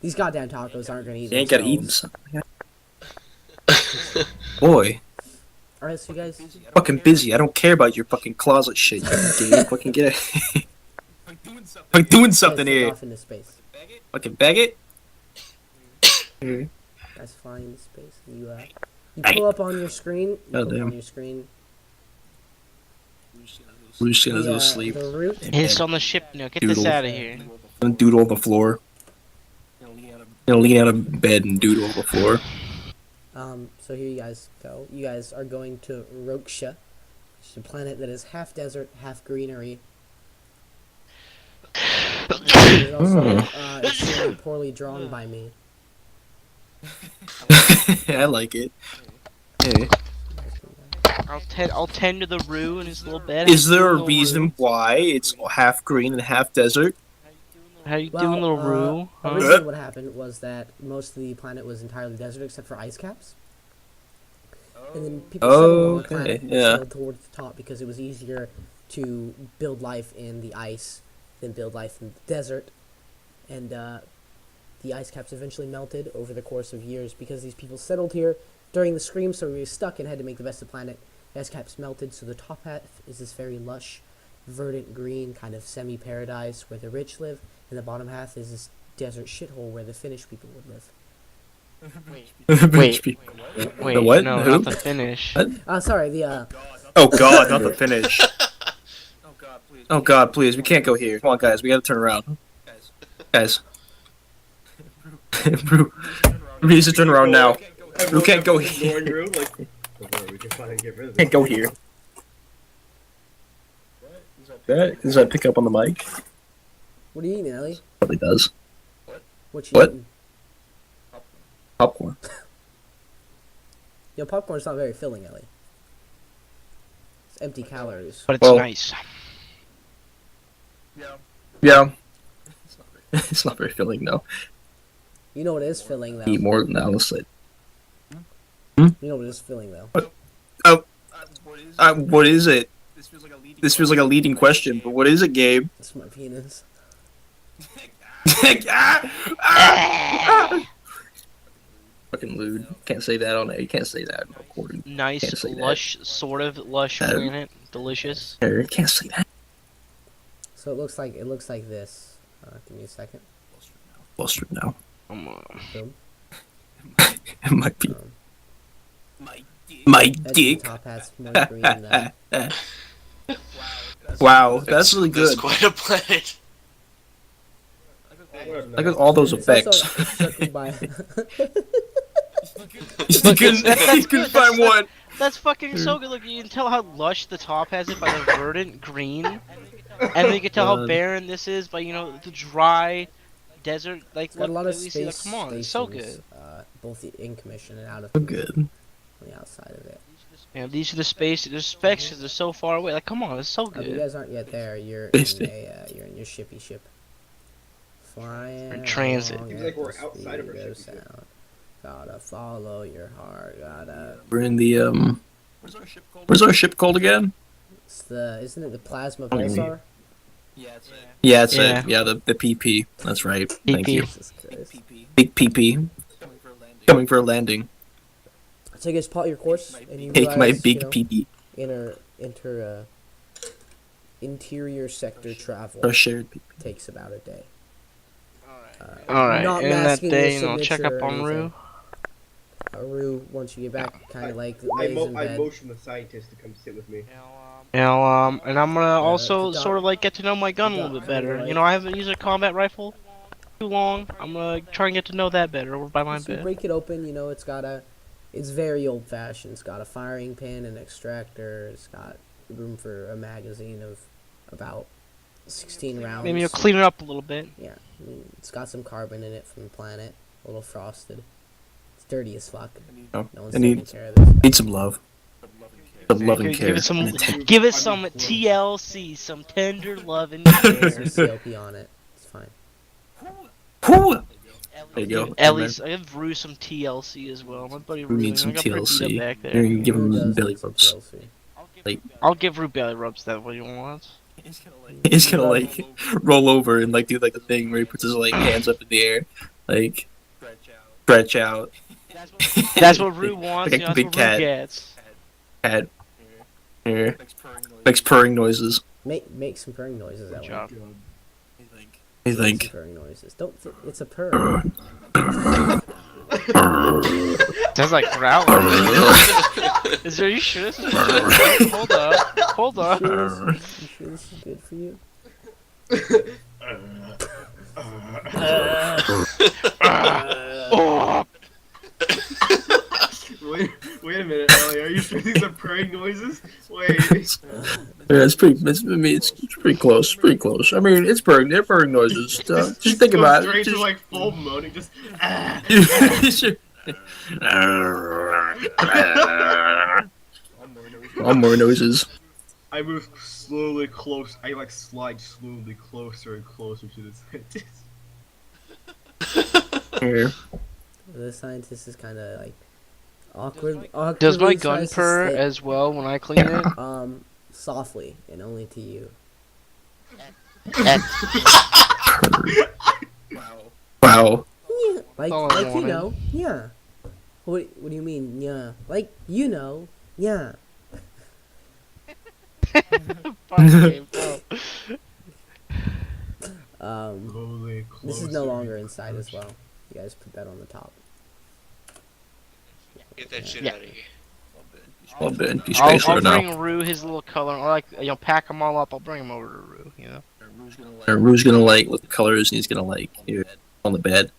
These goddamn tacos aren't gonna eat You ain't gotta eat them, themselves. son. Boy, Alright, so you guys... fucking busy. I don't care about your fucking closet shit, you gay. Fucking get it. I'm doing something take here. off into space. Fucking bag it. Guys, fly into space. You pull up on your screen. You Oh, pull up damn. on your screen. We're just gonna go to sleep. The root. It's on the ship now. Get this Doodle. out of here. Gonna doodle on the floor. Lean out of bed and doodle on the floor. So here you guys go. You guys are going to Roksha, which is a planet that is half desert, half greenery. It's also it's really poorly drawn by me. I like it. Hey. I'll tend to the Roo in his little bed. Is there a reason why it's half green and half desert? How you doing, little Roo? Originally what happened was that most of the planet was entirely desert except for ice caps. And then people settled on the planet and settled towards the top because it was easier to build life in the ice than build life in the desert. And the ice caps eventually melted over the course of years because these people settled here during the Scream, so we were stuck and had to make the best of the planet. The ice caps melted, so the top half is this very lush, verdant green kind of semi-paradise where the rich live, and the bottom half is this desert shithole where the Finnish people would live. Wait, The what? no, Who? not the Finnish. Sorry, the, Oh god, not the finish. Oh god, please, we can't go here. Come on, guys, we gotta turn around. Guys. Brew needs to turn around now. Brew can't go here. Can't go here. Does that pick up on the mic? what are you eating, Ellie? Probably does. What you What? eating? Popcorn. Yo, popcorn's not very filling, Ellie. It's empty calories. But it's Well- nice. Yeah. It's not very filling, though. You know what is filling, though? Eat more than that, honestly. You know what is filling, though? What is it? This feels like a leading question, but what is it, Gabe? It's my penis. Fucking lewd. Can't say that on it. You can't say that on recording. Nice, Can't say that. lush, sort of lush planet. Delicious. You can't say that. So it looks like this. Give me a second. Flustered now. Boom. It might be. As My the dick. top has more green than Wow, that's really That's good. quite a planet. Look at all those It's effects. also circled by. You couldn't find one. That's fucking so good. Look, you can tell how lush the top has it by the verdant green, and then you can tell how God. barren this is by the dry desert. Like, It's got a lot of we see space that. Come on, it's so good. Both in commission and out of So commission. good. On the outside of it. Yeah, these are the specs because they're so far away. Like, come on, it's so If you good. guys aren't yet there, you're Space in you're in your shippy ship. Flying In transit. along Seems at like we're the outside of our speed shippy ship. sound. Gotta follow your heart. Gotta. We're in the Where's our ship called again? Isn't it the plasma Oh, yeah. pulsar? Yeah, it's Yeah. the PP. That's right. Thank PP. you. Jesus Christ. Big PP. Coming for a landing. So you guys plot your course, and you Take my realize, big PP. Interior sector travel Our shared PP. takes about a day. Alright, Not and that masking your day, check signature up or on Rue. anything. Rue, once you get back, kind of like I lays in bed. motioned the scientist to come sit with me. And I'm gonna also the sort of like get to know my gun a little bit better. I haven't used a combat rifle too long. I'm gonna try and get to know that better over by my So you bed. break it open, it's very old fashioned. It's got a firing pin, an extractor, it's got room for a magazine of about 16 rounds. Maybe you'll clean it up a little bit. Yeah, it's got some carbon in it from the planet, a little frosted. It's dirty as fuck. Oh, No one's I taking need- care of this. Need some love. Some love and Give care. it some TLC, some tender love and care. There's some COP on it. It's fine. Whew. There you go. Ellie's, I give Rue some TLC as well. My buddy Who Rue, needs some I got pretty beat TLC? up back Here, there. you give Who him does belly need some rubs. TLC? I'll give Rue belly rubs. That what you want? He's gonna like roll over and like do like the thing where he puts his like hands up in the air. like stretch out. That's what Rue wants. Like a You know, that's big what Rue cat. gets. Cat. Yeah. Makes purring noises. Make some purring noises. Good That job. way. I Make some think. purring noises. Don't. It's a purr. Sounds like growling. Is there? Are you sure this is good? Hold up. Hold up. You sure this is good for you? Oh. Wait a minute, Ellie. Are you sure these are purring noises? Wait. Yeah, it's pretty. It's pretty close. Pretty close. I mean, it's purring. They're purring noises. Just think go about straight it. to like full moaning. Just. All more noises. I move slowly close. I like slide slowly closer and closer to the scientist. Here. The scientist is kind of like awkward. Does my awkwardly gun tries to purr stay- as well when I clean it? softly and only to you. Wow. Yeah, like all I you wanted. know, yeah. What do you mean, yeah? Like you know, yeah. Fucking bro. Slowly closer. This is no longer inside as well. You guys put that on the top. Get that shit Yeah. out of here. Well, Ben, be I'll spacer now. bring Rue his little color. Or like, you know, pack them all up. I'll bring them over to Rue. You know, Rue's gonna like look the colors, and he's gonna like here on the bed.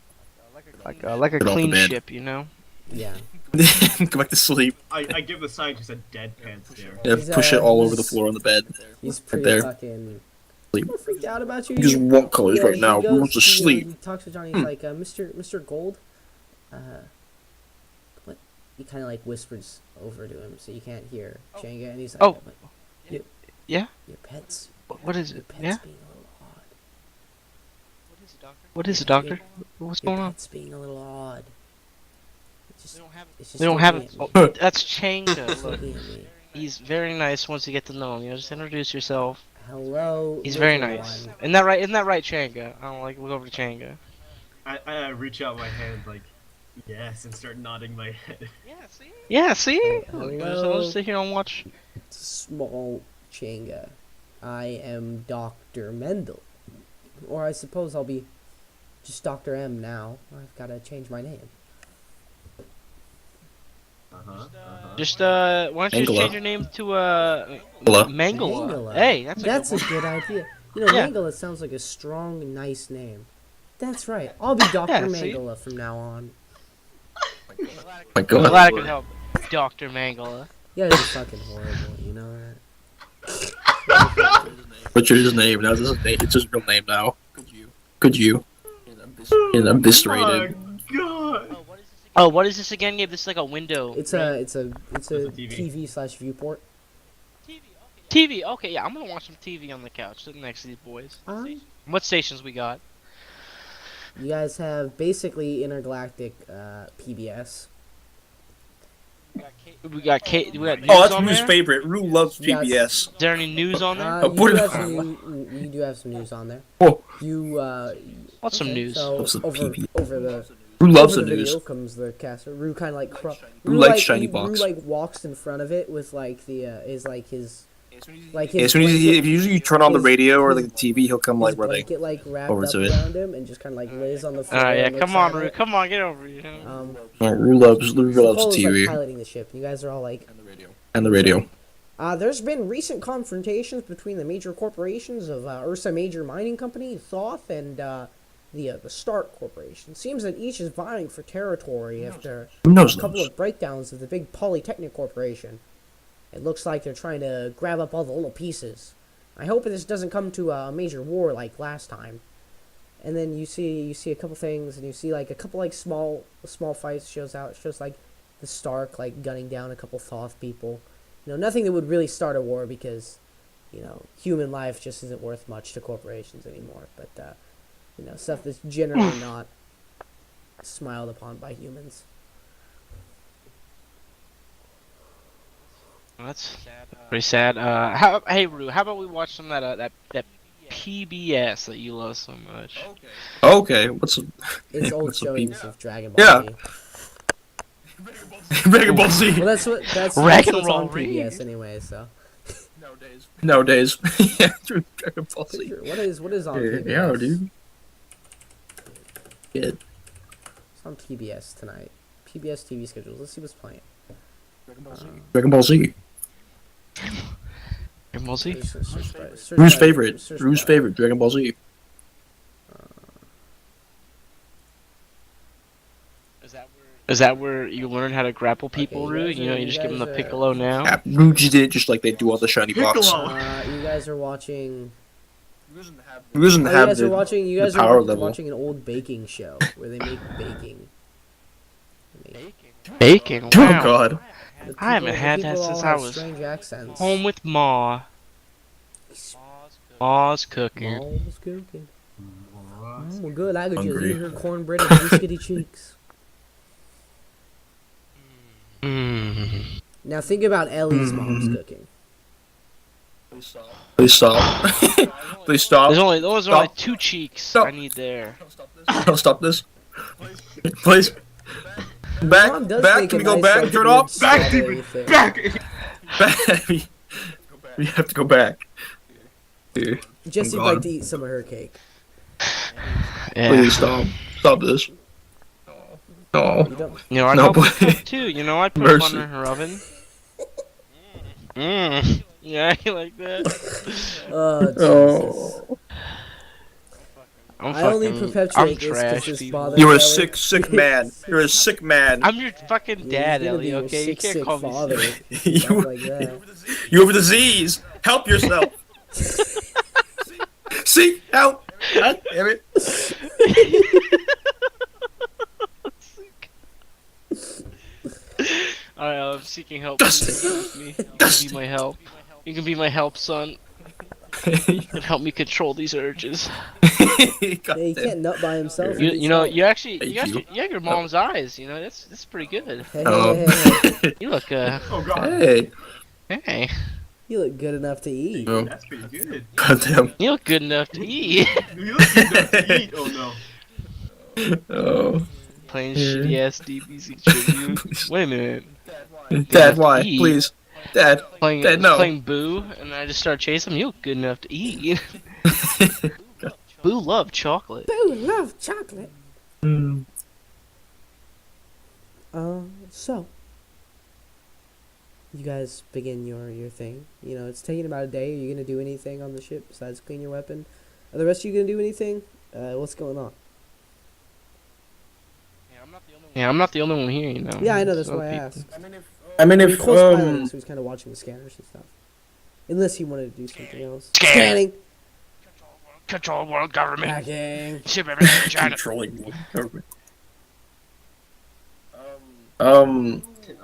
like a Get off the clean bed. ship. You know. Yeah. Go back to sleep. I give the scientist a deadpan stare. Yeah, He's, push it all over the he's- floor on the bed. He's pretty there. fucking. Sleep. I'm freaked out about you. He just want colors right he now. He goes- wants to he, sleep. He talks to Johnny. He's like, Mr. Gold. What? He kind of like whispers over to him, so you can't hear Changa, and he's like, Oh. Yeah? Your pet's. What is Your it? pet's Yeah. being a little odd. What is it, doctor? What's Your going on? pet's being a little odd. It's just, it's just We don't have it. looking at Oh, me. that's Changa. It's Look, looking at me. he's very nice once you get to know him. You know, just introduce yourself. Hello. He's very little nice. one. Isn't that right? Isn't that right, Changa? I don't like look over to Changa. I reach out my hand like, yes, and start nodding my head. Yeah, see? Hello. I'll just sit here and watch. Small Changa. I am Dr. Mendel. Or I suppose I'll be just Dr. M now. I've got to change my name. Just why don't you just Mangala. change your name to Mangala. Mangala? Mangala. Hey, that's That's a a good good idea. You know, Yeah. Mangala sounds like a strong, nice name. That's right. I'll be Dr. Yeah, see? Mangala from now on. My one. God. Glad I could help, Dr. Mangala. You guys are fucking horrible, you know that? Butchered his name. Now it's his real name now. Could you? And eviscerated. God. Oh, what is this again, Gabe? This is like a window. It's a TV. TV/viewport. TV. Okay, yeah, I'm gonna watch some TV on the couch, sitting next to these boys. What stations we got? You guys have basically intergalactic PBS. We got Kate. We got news Oh, that's on Rue's there. favorite. Rue loves Yes. PBS. Is there any news on there? You put do it have on. some you do have some news on there. Oh. You What's some okay, news? So What's the over PBS? over the Rue loves over the the news. video comes the caster. Rue kind of like Rue likes shiny box. Rue like walks in front of it with like the his like Yeah, his as soon as if you usually turn on the his- radio or like the TV, he'll come like his running. blanket like wrapped over up to it. around him and just kind of like lays on the floor. Alright, yeah, and looks come on, at Rue. it. Come on, get over here. You know? Rue loves Cole's like TV piloting the ship. You guys are all like, and the radio. there's been recent confrontations between the major corporations of Ursa Major Mining Company, Thoth, and the Stark Corporation. Seems that each is vying for territory after Who knows a couple those? of breakdowns of the big Polytechnic Corporation. It looks like they're trying to grab up all the little pieces. I hope this doesn't come to a major war like last time. And then you see a couple things, and you see like a couple like small fights. Shows like the Stark like gunning down a couple Thoth people. You know, nothing that would really start a war because, you know, human life just isn't worth much to corporations anymore. But you know, stuff that's generally not smiled upon by humans. That's pretty sad. Hey Rue, how about we watch some of that PBS that you love so much. Okay, what's a It's old what's a showings of Dragon Ball Yeah. Z. Dragon Ball Z? Well, that's Rock and what's on roll PBS anyway. So Nowadays. Yeah, Dragon Ball Z. what is on PBS? Yeah, dude. Yeah. It's on PBS tonight. PBS TV schedules. Let's see what's playing. Dragon Ball Z. Dragon Ball Z. Rue's favorite. Rue's favorite. Dragon Ball Z. Is that where you learn how to grapple people, Rue? You know, you just give them the Piccolo now. Yeah, Rue just did it just like they do all the shiny box. You guys are watching. Rue doesn't have You guys power are level. watching an old baking show where they make baking. Bacon. Oh Wow. god. I haven't had that since I was strange accents. home with Ma. Ma's cooking. Mom's cooking. Oh, good. I could just Hungry. eat her cornbread and biscuity cheeks. Mmm. Now think about Ellie's mom's cooking. Please stop. Please stop. There's only Stop. 2 cheeks Stop. I need there. Don't stop this. Please. Back. Mom does Back. make Can a we go nice, back? like, Turn weird off. Back. strawberry thing. Back! Back. We have to go back. Here. Jesse'd I'm like gone. to eat some of her cake. Yeah. Please stop. Stop this. No. You don't. You know, I No, help please. cook too. You know, I put Mercy. butter in her oven. Mmm. Yeah, you like that? Oh, Jesus. Oh. I'm I only I'm perpetuate this trash, because this people. bothers You're a Ellie. sick man. You're a sick man. I'm your fucking Yeah, dad, he's gonna Ellie, be your okay? You sick, can't sick call father. me Stuff you, like that. you have a disease. Help yourself. See? Help. God damn it. Alright, I'm seeking help. Dustin. You can be my help. You can be my help, son. You can help me control these urges. God Yeah, he damn. can't nut by himself. You, He you know, needs you actually, Thank you have your mom's eyes. You know, that's pretty good. help. Hey, Oh. hey, hey, hey. You look, Oh god, Hey. hey, You look good enough to eat. Oh. that's pretty good. God damn. you look good enough to eat. You look good enough to eat. Oh no. Oh. Playing Yeah. shitty ass DBZ tribute. Wait a minute. Dad, why? Eat. Please. Dad. Playing, Dad, no. playing Boo, and I just start chasing him. You look good enough to eat. Boo loved chocolate. Boo, love chocolate. Mm. So you guys begin your thing. You know, it's taking about a day. Are you gonna do anything on the ship besides clean your weapon? Are the rest of you gonna do anything? What's going on? Yeah, I'm not the only one here, you know. Yeah, I know. That's There's why I other asked. I mean, I mean, if, Cole's piloting, so he's kind of watching the scanners and stuff. Unless he wanted to do something else. Scanning. Control world government. Hacking. Ship everything to China. controlling government.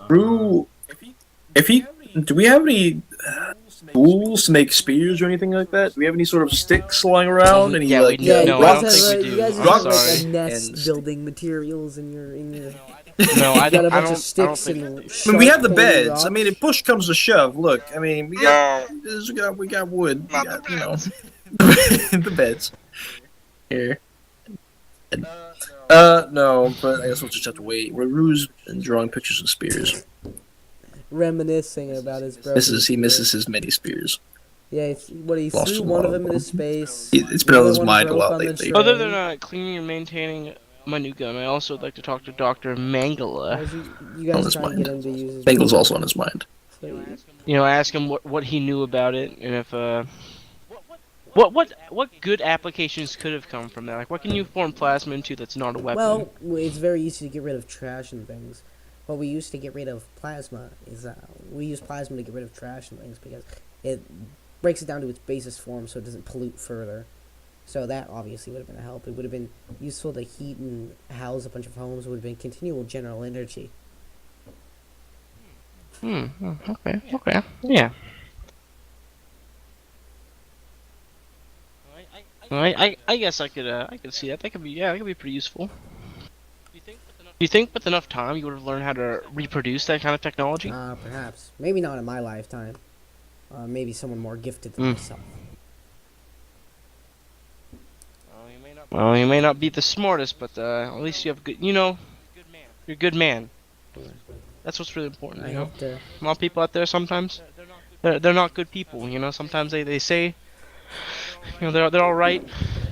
Rue, do we have any tools to make spears or anything like that? Do we have any sort of sticks lying around? Any Yeah, like we Yeah, No, you I guys don't have, think we you do. guys I'm have like sorry. a nest And- building materials in your. No, I You got don't. a I bunch don't. of I sticks don't and. think. I mean, we have the sharp-pointed beds. rocks. I mean, if push comes to shove, look. I mean, we got wood. We got, you know, the beds. Here. No, but I guess we'll just have to wait. We're Rue's and drawing pictures of spears. Reminiscing about his brother. He misses his many spears. Yeah, he Lost threw a one lot of of them into them. space. It's been The on other his one mind a broke lot on the lately. train. Other than cleaning and maintaining my new gun, I also would like to talk to Dr. Mangala. How's you On guys his trying to mind. get him to use his Bengal's also on his mind. You know, ask him what he knew about it, and if what good applications could have come from that. Like, what can you form plasma into that's not a weapon? Well, it's very easy to get rid of trash and things. What we use to get rid of plasma is we use plasma to get rid of trash and things because it breaks it down to its basest form so it doesn't pollute further. So that obviously would have been a help. It would have been useful to heat and house a bunch of homes. It would have been continual general energy. Okay. Yeah. I guess I could see that. That could be pretty useful. Do you think with enough time you would have learned how to reproduce that kind of technology? Perhaps. Maybe not in my lifetime. Maybe someone more gifted than myself. Well, you may not be the smartest, but at least you have good. You know, you're a good man. That's what's really important. I You know, hope to. a lot of people out there sometimes they're not good people. You know, sometimes they say they're all right,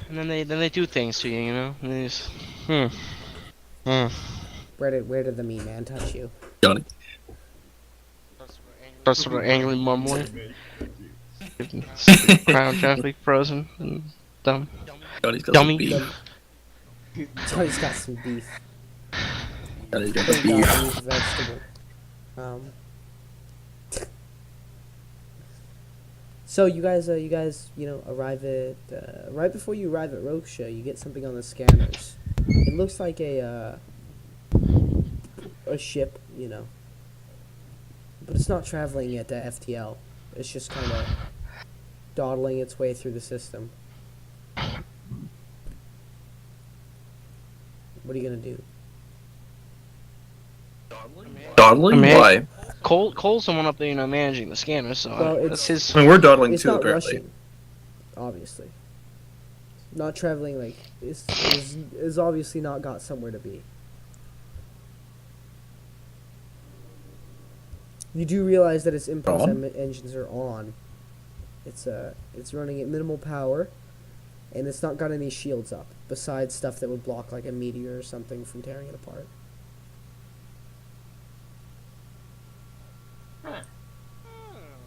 and then they do things to you. You know, and they just, hmm. Hmm. Where did the meat man touch you? Johnny. Starts sort of angrily mumbling, Johnny's cryogenically frozen and dumb. got some Dummy. beef. Johnny's got some beef. Johnny's got the Thank God beef. beef vegetable. So you guys, arrive at right before you arrive at Roksha, you get something on the scanners. It looks like a ship, but it's not traveling yet to FTL. It's just kind of dawdling its way through the system. What are you gonna do? Dawdling? I mean, Why? Cole's the one up there, managing the scanner, so Well, that's his. I mean, we're dawdling It's too, not apparently. rushing, obviously. Not traveling like is obviously not got somewhere to be. You do realize that its impulse engines are on. It's running at minimal power, and it's not got any shields up besides stuff that would block like a meteor or something from tearing it apart.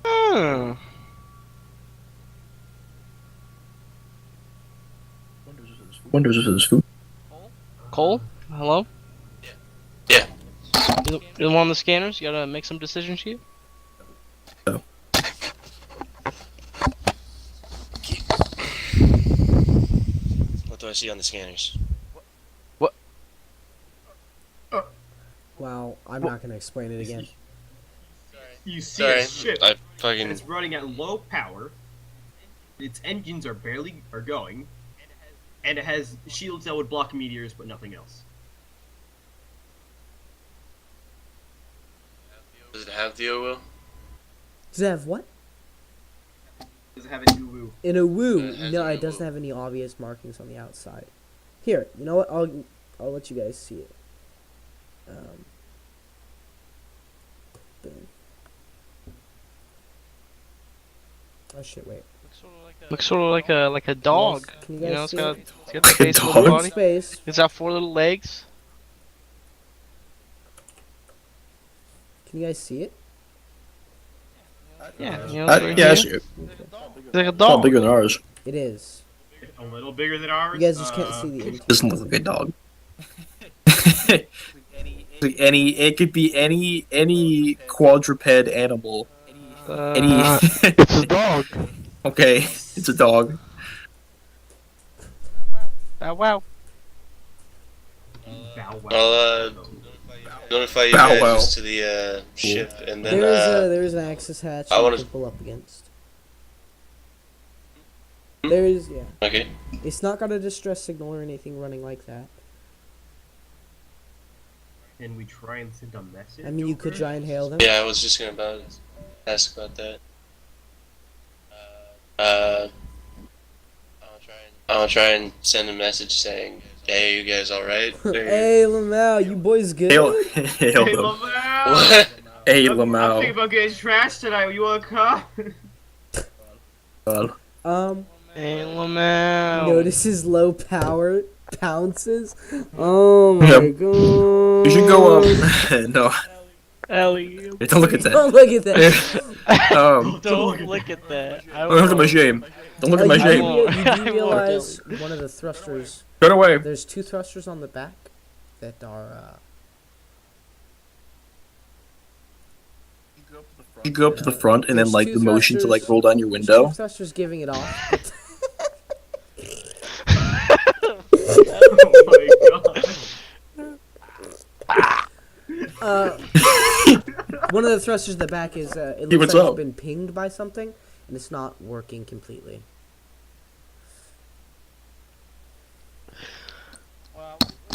Hmm. Wonders if it's food. Cole, hello. Yeah. You're the one on the scanners. You gotta make some decisions here. Oh. What do I see on the scanners? Wow, I'm not gonna explain it again. You see Sorry, a ship I fucking. that's running at low power. Its engines are going, and it has shields that would block meteors, but nothing else. Does it have the OWO? Does it have what? Does it have a new In a woo? It has No, an it doesn't woo. have any obvious markings on the outside. Here, you know what? I'll let you guys see it. Boom. Oh shit! Wait. Looks sort of like a dog. Can you guys It's see got it? it's got the Like a face of a dog? body. Space. It's got 4 little legs. Can you guys see it? Yeah, it's right Yeah, here. sure. It's like a It's a lot dog. bigger than ours. It is. A little bigger than ours. You guys just can't see the inside. Doesn't look like a dog. It could be any quadruped animal. It's a dog. Okay, it's a dog. Wow. Bow wow. I'll notify you Bow guys wow. just to the ship, and then There is an access hatch I you wanna- can pull up against. Hmm? There is, yeah. okay. It's not got a distress signal or anything running like that. Can we try and send a message? I mean, you could over? try and hail them. Yeah, I was just gonna ask about that. I'll try and send a message saying, "Hey, you guys all right?" Or- Hey, Lamau, you boys good? Hail Hey, them. Lamau! What? Hey, I'm thinking Lamau. about getting trashed tonight. You wanna come? God. Hey, Lamau. Notices low power pounces. Oh my Yep. god. You should go up. No, Ellie. don't look at that. Don't look at that. Don't look at that. I Don't look at my shame. Don't look at my you, shame. do, you I do won't. realize one of the thrusters. Turn away. There's 2 thrusters on the back that are. You go up to the front and then There's like 2 the motion to like thrusters- roll down your 2 window. thrusters giving it off. Oh my god. One of the thrusters in the back is it Hey, looks what's like up? it's been pinged by something and it's not working completely.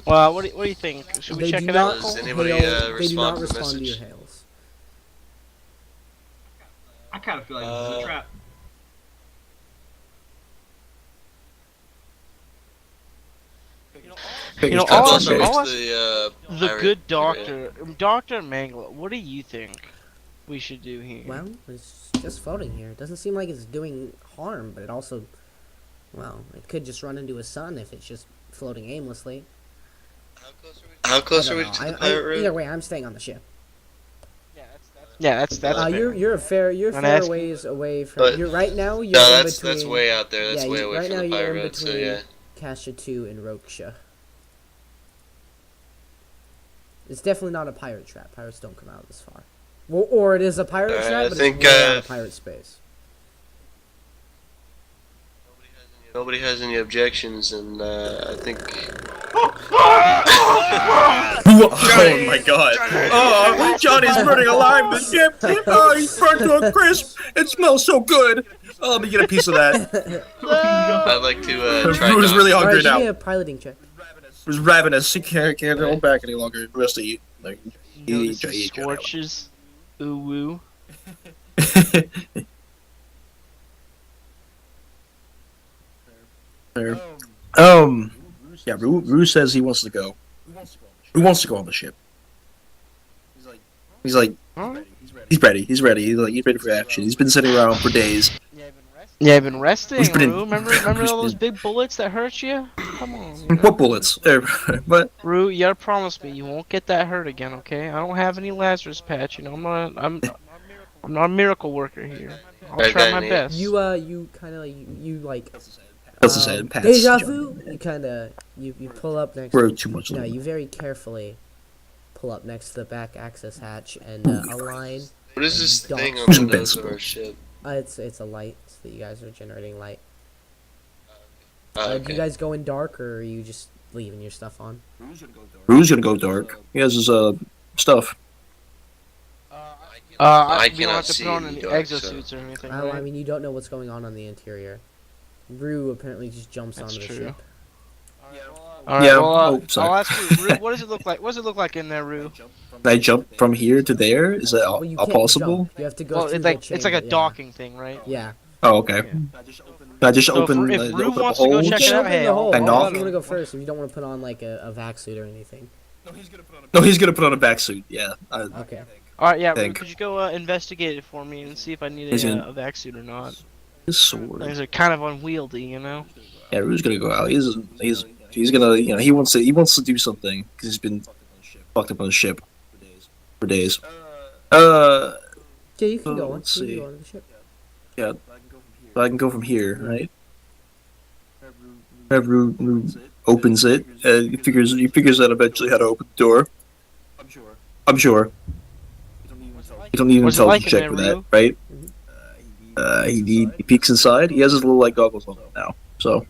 Well, what do you think? Should we They check do it not out? Does anybody, they do not respond to the respond to your message? hails. I kind of feel like this is a trap. You know, Biggest How all, close are we trap all to us, the the pirate good area? doctor, Dr. Mangler, what do you think we should do here? Well, it's just floating here. It doesn't seem like it's doing harm, but it also, well, it could just run into a sun if it's just floating aimlessly. How I close are don't we know. to the pirate room? Either way, I'm staying on the ship. Yeah, that's fair. You're a fair Wanna fair ask- ways away from. But- You're right now. You're No, in that's between. way out there. That's yeah, way you- away right from now the you're pirate in road. So between yeah. Kasha 2 and Roksha. It's definitely not a pirate trap. Pirates don't come out this far. Well, or it is a pirate Alright, trap, I but think, it's way out of pirate space. Nobody has any objections, and I think. Oh my god. Oh, Johnny's burning alive the ship. Oh, he's burnt to a crisp. It smells so good. Oh, let me get a piece of that. I'd like to try. Who's really Alright, hungry give me now? a piloting check. Who's ravenous? He can't hold back any longer. He has to eat. Like, Notice the eat Johnny. scorches. Ooh woo. There. Yeah, Rue says he wants to go. Who wants to go on the ship? He's like, Huh? he's ready. He's ready. He's ready for action. He's been sitting around for days. Yeah, I've been resting. Who's been in- Rue. Remember who's all those been- big bullets that hurt you? Come on. You know? What bullets? But Rue, you gotta promise me you won't get that hurt again, okay? I don't have any Lazarus patch. You know, I'm not a miracle worker here. I'll Right, try my Danny. best. You kind of you like. that's his head. Pats. Deja vu. You kind of you pull up next. We're too much. No, you very carefully pull up next to the back access hatch and align. What is this Dock. thing on Who's the nose of invincible? our ship? It's a light so that you guys are generating light. Oh, Do okay. you guys go in dark or are you just leaving your stuff on? Rue's gonna go dark. He has his stuff. I we don't have cannot to put on see any dark, so- exosuits or anything. Oh, I right? mean you don't know what's going on the interior. Rue apparently just jumps That's onto the true. ship. All right, Yeah, well, oh, sorry. I'll ask you, Rue, what does it look like? What does it look like in there, Rue? Can I jump from here to there? Is that Well, you all can't possible? jump. You have to go Well, through it's like the it's like a chamber, docking thing, right? Yeah. Oh, okay. I just So open. if Rue open up wants a to go hole. check You it can out, open hey, the hole. I If knock. you want to go first, if you don't want to put on like a vac suit or anything. No, he's gonna put on a back suit. Yeah. Okay. All right, yeah. Rue, Think. could you go investigate it for me and see if I need Is it- a vac suit or not? His sword. Things are kind of unwieldy, you know. Yeah, Rue's gonna go out. He's gonna he wants to do something because he's been fucked up on the ship for days. Yeah, you can go on. let's You can see. go on the ship. But I can go from here, right? Rue opens it. He figures out eventually how to open the door. I'm sure. You don't need an What's it like intelligence in check there, for that, Rue? right? He peeks inside. He has his little light goggles on now. So.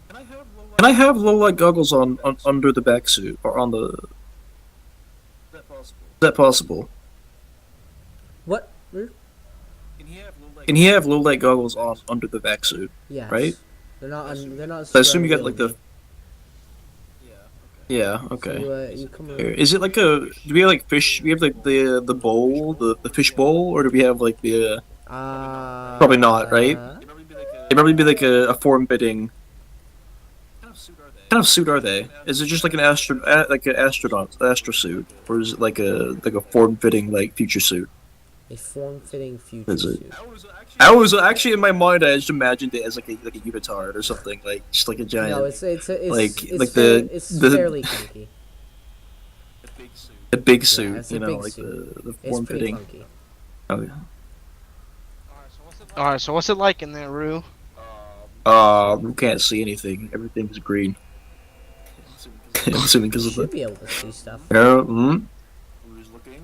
Can I have low light goggles on under the back suit or on the? Is that possible? What? Rue? Can he have low light goggles on under the back suit? Yes. Right? They're not. They're not. So I assume you got like surrounded. the. Yeah. Okay. You come Here, around. is it like a? Do we have like fish? We have like the bowl, the fish bowl, or do we have like the? Probably not, right? It probably be like a form-fitting. What kind of suit are they? Is it just like an astro suit, or is it like a form-fitting like future suit? A form-fitting future Is it? suit. I was actually in my mind. I just imagined it as like a unitard or something, like just like a giant, No, it's like it's the- fairly funky. a big suit, it's a you know, big like suit. the It's pretty form-fitting. funky. Okay. All right, so what's it like in there, Rue? We can't see anything. Everything's green. I'm assuming because You of should the. be able to see stuff. Yeah.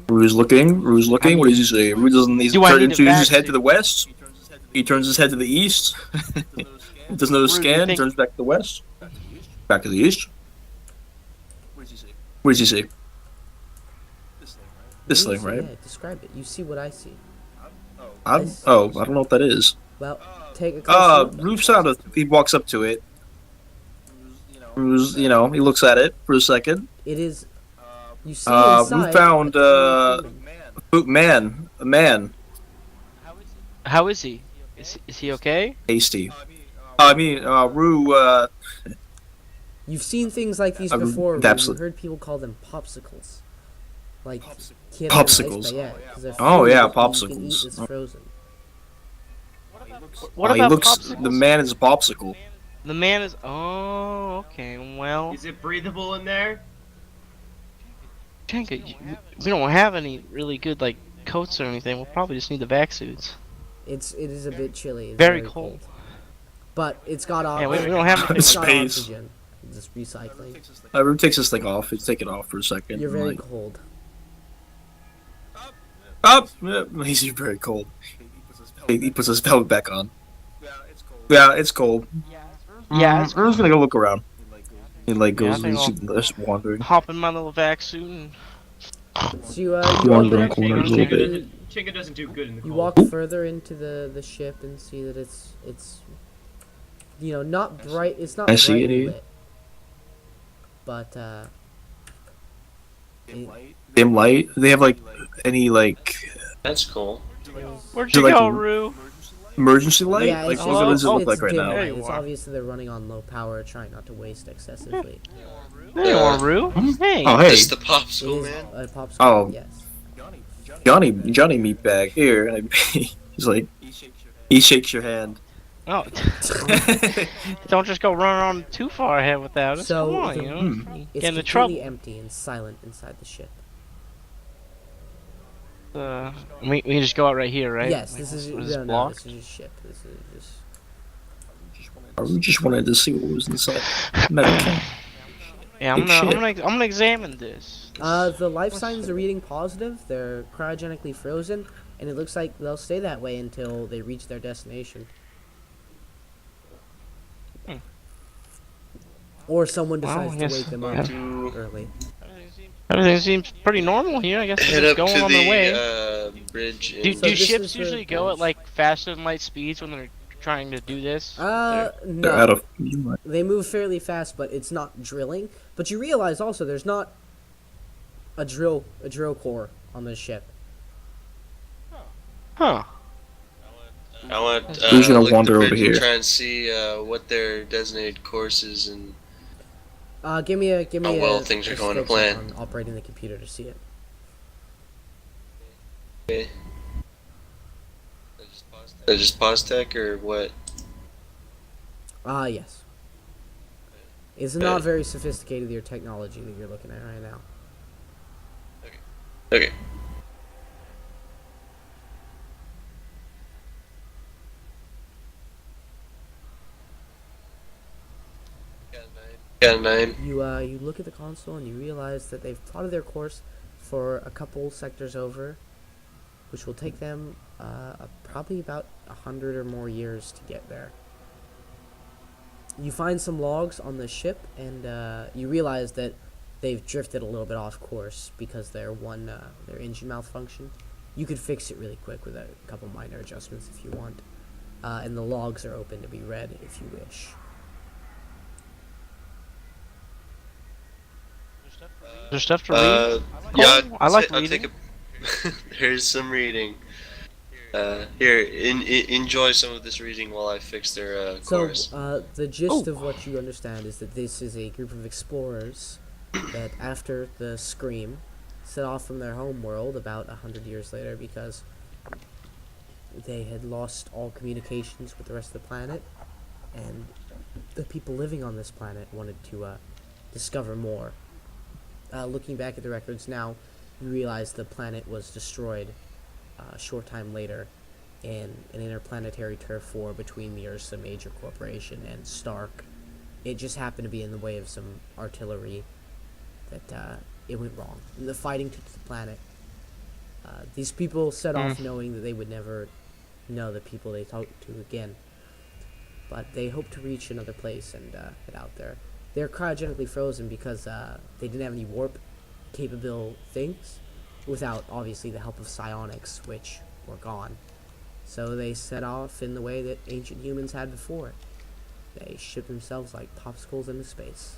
Rue's looking. What does he say? Rue doesn't. He Do I need a turns his head vaccine? to the west. He turns his head to the east. He does another Rue, you scan. think- Turns back to the west. Back to the east. What does he say? This You thing, see- right? Yeah, describe it. You see what I see. I don't know what that is. Well, take a close look. Rufus he walks up to it. He looks at it for a second. It is. You see We inside. found a a man, How is he? Is he okay? hasty. I mean, Rue. You've seen things like these before. Rue. You heard people call them popsicles. Like kids in ice Popsicles. baguette, because they're Oh food yeah, that you can eat popsicles. that's frozen. What He about looks. popsicles? The man is a popsicle. The man is. Oh, okay. Well, Is it breathable in there? Jenga, we don't have any really good like coats or anything. We'll probably just need the vac suits. It is a bit chilly. It's Very cold. But it's got Yeah, we don't have anything. it's got Space. oxygen. Just recycling. Rue takes this thing off. He's take it off for a second. You're very like, cold. up. He's very cold. He puts his helmet back on. Yeah, it's cold. Yeah, Rue's gonna go look around. He like Yeah, I goes think and just wandering. hop in my little vac suit and So you Wandering walk, corners a little bit. Chinga doesn't do good in the you cold. walk further into the ship and see that it's not bright. It's not I see it, brightly dude. lit. But Dim light. Do they have like any like That's cool. where'd Do you you like go, the- Rue? emergency light? yeah, Like it's what does it oh, look like right dim now? There light. you It's are. obviously they're running on low power, trying not to waste excessively. There you are, Rue. Hey. Oh hey, This the It popsicle, is man. a popsicle. Oh. Yes. Johnny Meatbag here. And he's like, he shakes your hand. Oh, don't just go running on too far ahead without us. So, Come on, the- you know. You It's get into completely trouble. empty and silent inside the ship. We can just go out right here, right? Yes, Like, this is what no, block? this is just ship. This is just. We just wanted to see what was inside. Medical. Yeah, Big shit. I'm gonna examine this. The life signs are reading positive. They're cryogenically frozen, and it looks like they'll stay that way until they reach their destination. Hmm. Or someone Well, decides I to guess- wake them yeah. up To early. Everything seems pretty normal here. I guess head they're up just going to on their way. the bridge. Do, And So do this ships is the usually go at bridge. like faster than light speeds when they're trying to do this? They're out No. of. They move fairly fast, but it's not drilling. But you realize also there's not a drill core on this ship. Huh? I want Who's gonna look at the wander over bridge here? and try and see what their designated course is and Give me a How well things are going to skill check plan. on operating the computer to see it. just pause tech or what? Yes. It's not very sophisticated, your technology that you're looking at right now. Okay. Got a 9. You look at the console and you realize that they've plotted their course for a couple sectors over, which will take them probably about 100 or more years to get there. You find some logs on the ship, and you realize that they've drifted a little bit off course because their engine malfunction. You could fix it really quick with a couple minor adjustments if you want, and the logs are open to be read if you wish. Is there stuff to read? Yeah, I like I'll reading. take a. Here's some reading. Here, enjoy some of this reading while I fix their course. The gist of what you understand is that this is a group of explorers that, after the Scream, set off from their home world about 100 years later because they had lost all communications with the rest of the planet, and the people living on this planet wanted to discover more. Looking back at the records now, you realize the planet was destroyed a short time later in an interplanetary turf war between the Ursa Major Corporation and Stark. It just happened to be in the way of some artillery that it went wrong. And the fighting took to the planet. These people set off knowing that they would never know the people they talked to again. But they hope to reach another place and head out there. They're cryogenically frozen because they didn't have any warp capable things, without obviously the help of psionics, which were gone. So they set off in the way that ancient humans had before. They shipped themselves like popsicles into space.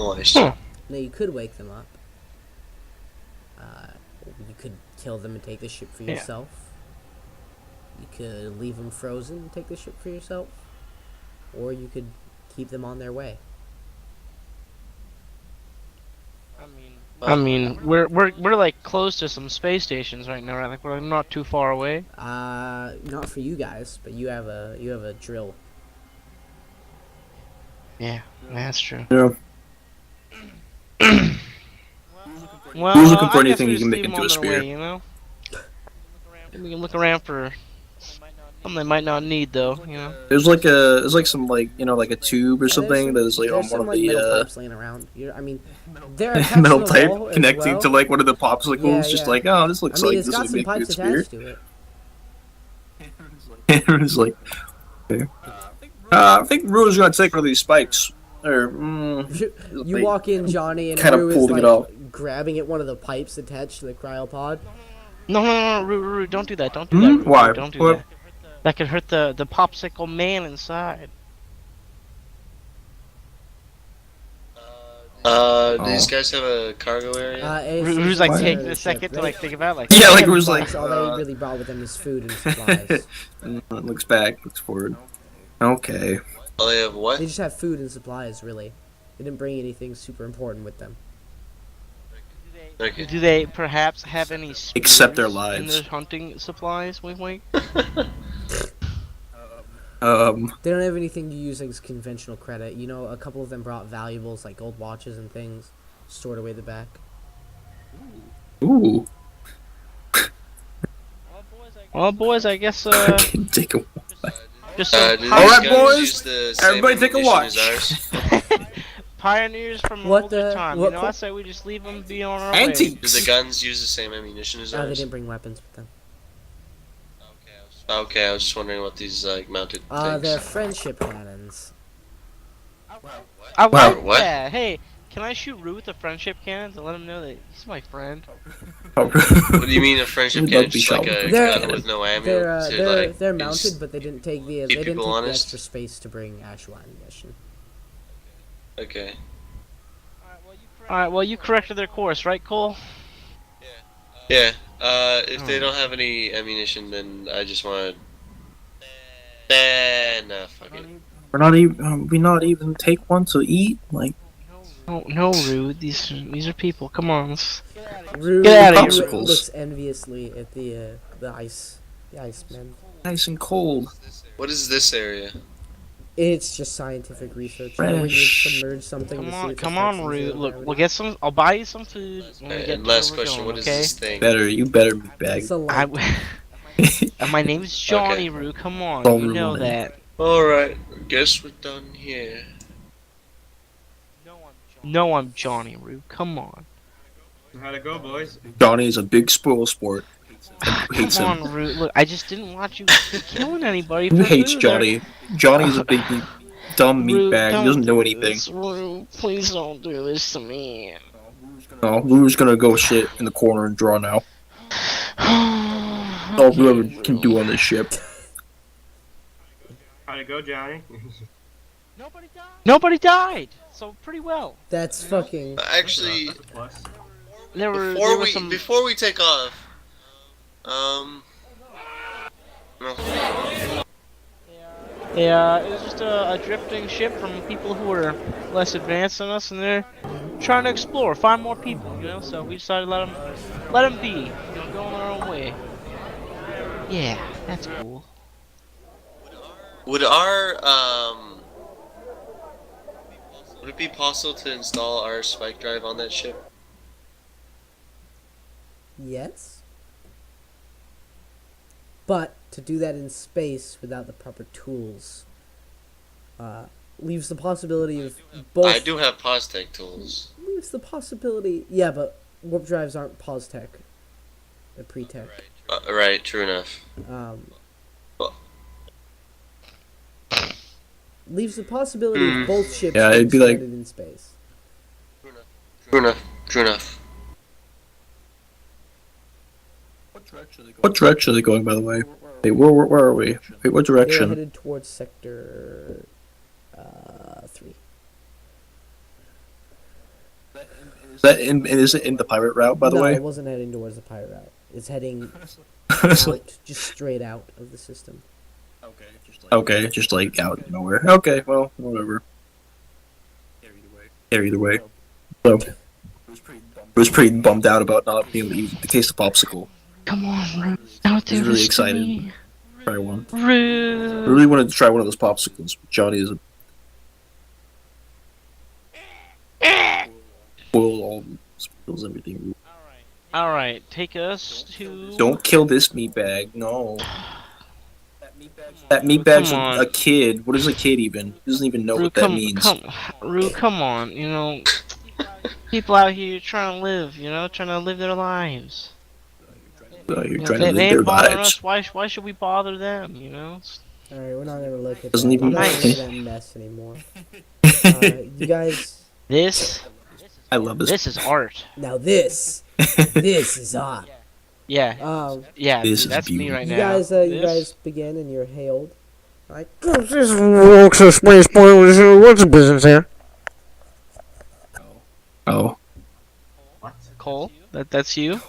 Nice. Huh. Now you could wake them up. You could kill them and take the ship for Yeah. yourself. You could leave them frozen and take the ship for yourself, or you could keep them on their way. I mean, we're like close to some space stations right now, right? Like we're not too far away. Not for you guys, but you have a drill. Yeah, that's true. Yeah. Well, Who's looking for I guess anything we you just can leave make them into on a their spear? way, you know. We can look around for something they might not need, though. You know. There's like some like like a tube or Yeah, something that's like on there's one some of like metal the pipes laying around. I mean, they're attached metal to the pipe wall as connecting well. to like one of the popsicles. Yeah, Just yeah. like, oh, this I looks mean, like it's this got would some make a good pipes spear. attached to it. It's like, okay. I think Rue's gonna take one of these spikes. Or You walk in, Johnny, and kind of Rue is pulling it like off. grabbing at one of the pipes attached to the cryopod. No, Rue, don't do that. Don't do that. Rue, Why? Don't do What? that. That could hurt the popsicle man inside. These guys have a cargo area? Rue's like What? taking a second to like think about like. Yeah, like They Rue's have like, bucks, all they really brought with them is food and supplies. looks back, looks forward. Okay. Oh, they have what? They just have food and supplies, really. They didn't bring anything super important with them. Okay. Do they perhaps have any Except their spears in lives. their hunting supplies? Wink, wink. They don't have anything to use as conventional credit. You know, a couple of them brought valuables like gold watches and things stored away the back. Ooh. Well, boys, I guess Take a just Do some these Alright, guns boys, use the same everybody take a ammunition watch. as ours? pioneers from What older the- time. what You know, co- I say we just leave them be on our Do Antiques. the guns use the same ammunition as No, they ours? didn't bring weapons with them. Okay, I was just wondering what these like mounted They're things. friendship cannons. I Wow. like What? that. Hey, can I shoot Rue with a friendship cannon to let him know that he's my friend? Oh. What do you mean a friendship We'd cannon? love to be Just like shot a with They're- gun with no ammo They're to they're like. they're use- mounted, but they didn't take the keep people honest? extra space to bring actual ammunition. Okay. Alright, well, you corrected their course, right, Cole? Yeah. If they don't have any ammunition, then I just want to. Nah, fuck it. We not even take one to eat? Like, No, Rue. These are people. Come on. Rue Get outta here. looks enviously at the iceman. nice and cold. What is this area? It's just scientific research. You know, when you Fresh. submerge something to see if it Come affects on, Rue. zero Look, gravity. we'll get some. I'll buy you some food when we get And to last where we're question: going, What is okay? this thing? You better be bag. It's a light. My name is Johnny, Okay. Rue. Come on, Don't you know ruin it. that. All right. Guess we're done here. No, I'm Johnny, Rue. Come on. How'd it go, boys? Johnny is a big spoil sport. Hates Come him. on, Rue. Look, I just didn't want you killing anybody. Who for hates food. Johnny? Johnny's a big, dumb Rue, meatbag. He don't doesn't know do anything. this, Rue, please don't do this to me. No, Rue's gonna go sit in the corner and draw now. All Rue ever can do on this ship. How'd it go, Johnny? Nobody died, so pretty well. That's fucking. Actually, That's a plus. There were some. before we take off, no. Yeah, it was just a drifting ship from people who were less advanced than us, and they're trying to explore, find more people, you know. So we decided to let them be, you know, go on their own way. Yeah, that's cool. Would it be possible to install our spike drive on that ship? Yes. But to do that in space without the proper tools leaves the possibility of both. I do have PosTech tools. Leaves the possibility. Yeah, but warp drives aren't PosTech. They're pre-tech. Right, true enough. Well- Leaves the possibility of both ships Yeah, being it'd be like- stranded in space. True enough. What direction are they going, by the way? Wait, where are we? Wait, what They're direction? headed towards sector 3. Is it in the pirate route, by the no, way? it wasn't heading towards the pirate route. It's heading out, just straight out of the system. Okay, just like out of nowhere. Okay, well, whatever. Yeah, either way. So, I was pretty bummed out about not being able to taste the popsicle. Come on, Ru. Out I was there, really excited to try one. I really wanted to try one of those popsicles. Johnny is spoil all spills everything. Alright, take us to... Don't kill this meatbag. No. That meatbag's Come on. a kid. What is a kid even? He doesn't even know Ru, what that means. Ru, come on, you know, people out here trying to live, you know, trying to live their lives. You're You know, trying they to live ain't their bothering lives. us, why should we bother them, you know? Alright, we're not gonna look at Doesn't that. even We're not gonna matter. look at that mess anymore. You guys, This I love this. is art. now this is art. Yeah, yeah, This dude, is that's me beautiful. right You now. guys, you guys begin and you're hailed. Like, This is Roxas Space Spoilers. What's the business here? Oh. What? Cole, that's you?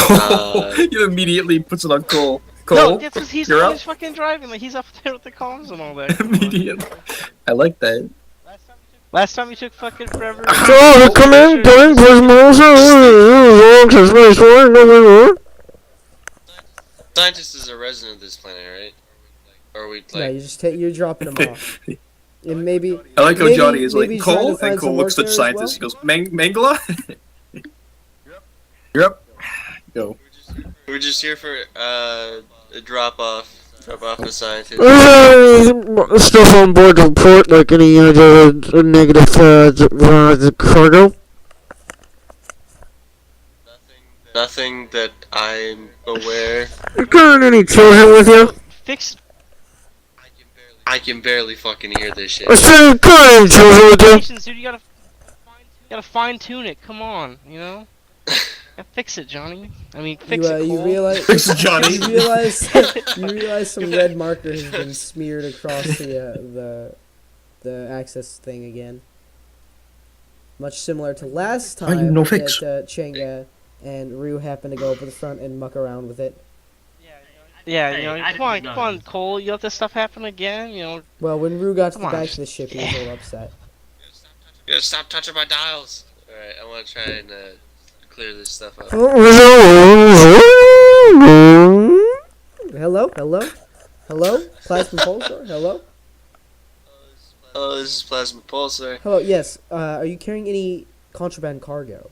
You immediately puts it on Cole. No, Cole, that's because he's you're always up. fucking driving, like he's up there with the comms and all that. Immediately. I like that. Last time you took fucking forever. So, come in, doing Prismos. Roxas Space Spoilers. Scientist is a resident of this planet, right? Or are we no, like? you just you're dropping them off. And maybe I like how maybe- Johnny is like maybe trying to Cole, find and Cole some looks work at the there as scientist. well? He goes, Mangala. You're up. Go. We're just here for a drop off the scientist. Stuff on board the port, like any negative cargo. Nothing that I'm aware. You got any children with you? Fix. I can barely fucking hear this shit. I said, you got any children with you? Patience, dude, you gotta fine tune it. Come on, you know. Gotta fix it, Johnny. I mean, fix it. you Cole. realize Fix it, Johnny. you realize some red marker has been smeared across the access thing again. Much similar to last I need time no that fix. Chenga and Ryu happened to go up to the front and muck around with it. Yeah, Hey, you know, I come didn't on, know. Cole. You let this stuff happen again, you know. Well, when Ryu got to the Come on. back of the ship, he was a little upset. You gotta stop touching my dials. Alright, I wanna try and clear this stuff up. Hello, Plasma Pulsar. Hello. Oh, this is Plasma Pulsar. Hello. Yes. Are you carrying any contraband cargo?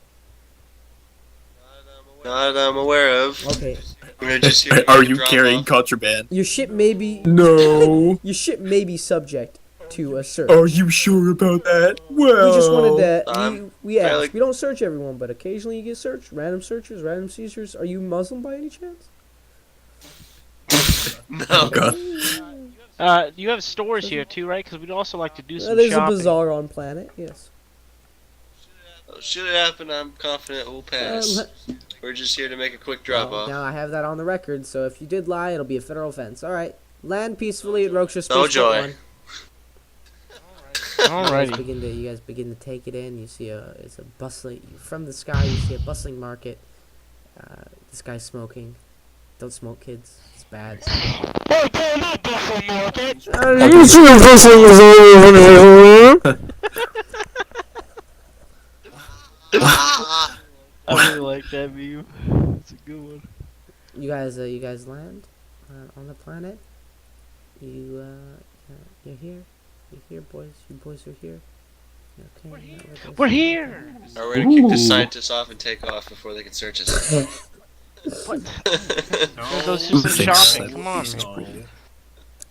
Not that I'm aware of. Okay. We're just here to Are you drop carrying off. contraband? Your ship may be No. your ship may be subject to a search. Are you sure about that? Well, We just wanted to. We ask. fairly- We don't search everyone, but occasionally you get searched. Random searches, random seizures. Are you Muslim by any chance? No. Oh God. You have stores here too, right? Because we'd also like to do some There's shopping. a bazaar on planet. Yes. Should it happen, I'm confident we'll pass. We're just here to make a quick drop off. Now I have that on the record, so if you did lie, it'll be a federal offense. All right. Land peacefully at Roksha No Spaceport joy. 1. Alrighty. You guys begin to take it in. You see it's a bustling from the sky. You see a bustling market. This guy's smoking. Don't smoke, kids. It's bad. You see the vessel is over. I really like that meme. It's a good one. You guys land on the planet. You're here. You're here, boys. You boys are here. Okay. We're here. Are we gonna kick the scientists off and take off before they can search us? Let's do some Thanks. shopping. Come on.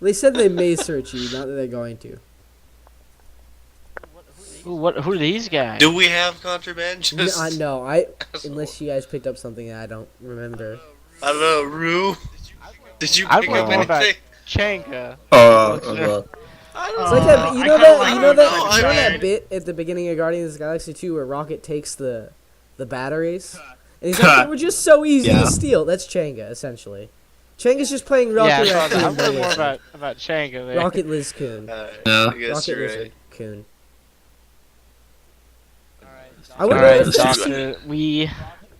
They said they may search you, not that they're going to. Who are these guys? Do we have contraband? Just, No, unless you guys picked up something that I don't remember. I don't know, Rue. Did you I pick wonder up more about anything? Changa. It's like that. You know I that. kinda You know like that. that. You know that bit at the beginning of Guardians of the Galaxy 2 where Rocket takes the batteries, and he's like, "They were just so easy Yeah. to steal." That's Changa, essentially. Changa's just playing Rocket. Yeah, I saw that. I Raccoon, wonder more basically. about Changa there. Rocket Liz Coon. Yeah. I guess Rocket you're Lizard right. Coon. I wonder Alright, if Doctor. Doctor. We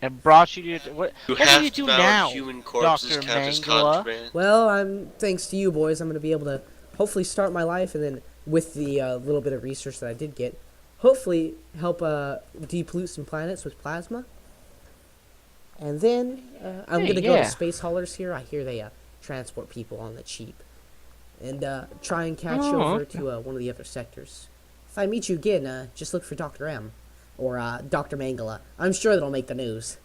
and brought you to what? Do What do you do half-devoured now, human corpses Dr. count as Mangala? contraband? Well, thanks to you boys, I'm gonna be able to hopefully start my life, and then with the little bit of research that I did get, hopefully help depollute some planets with plasma. And then I'm gonna go to space haulers here. I hear they transport people on the cheap, and try and catch over to one of the other sectors. If I meet you again, just look for Dr. M or Dr. Mangala. I'm sure that'll make the news.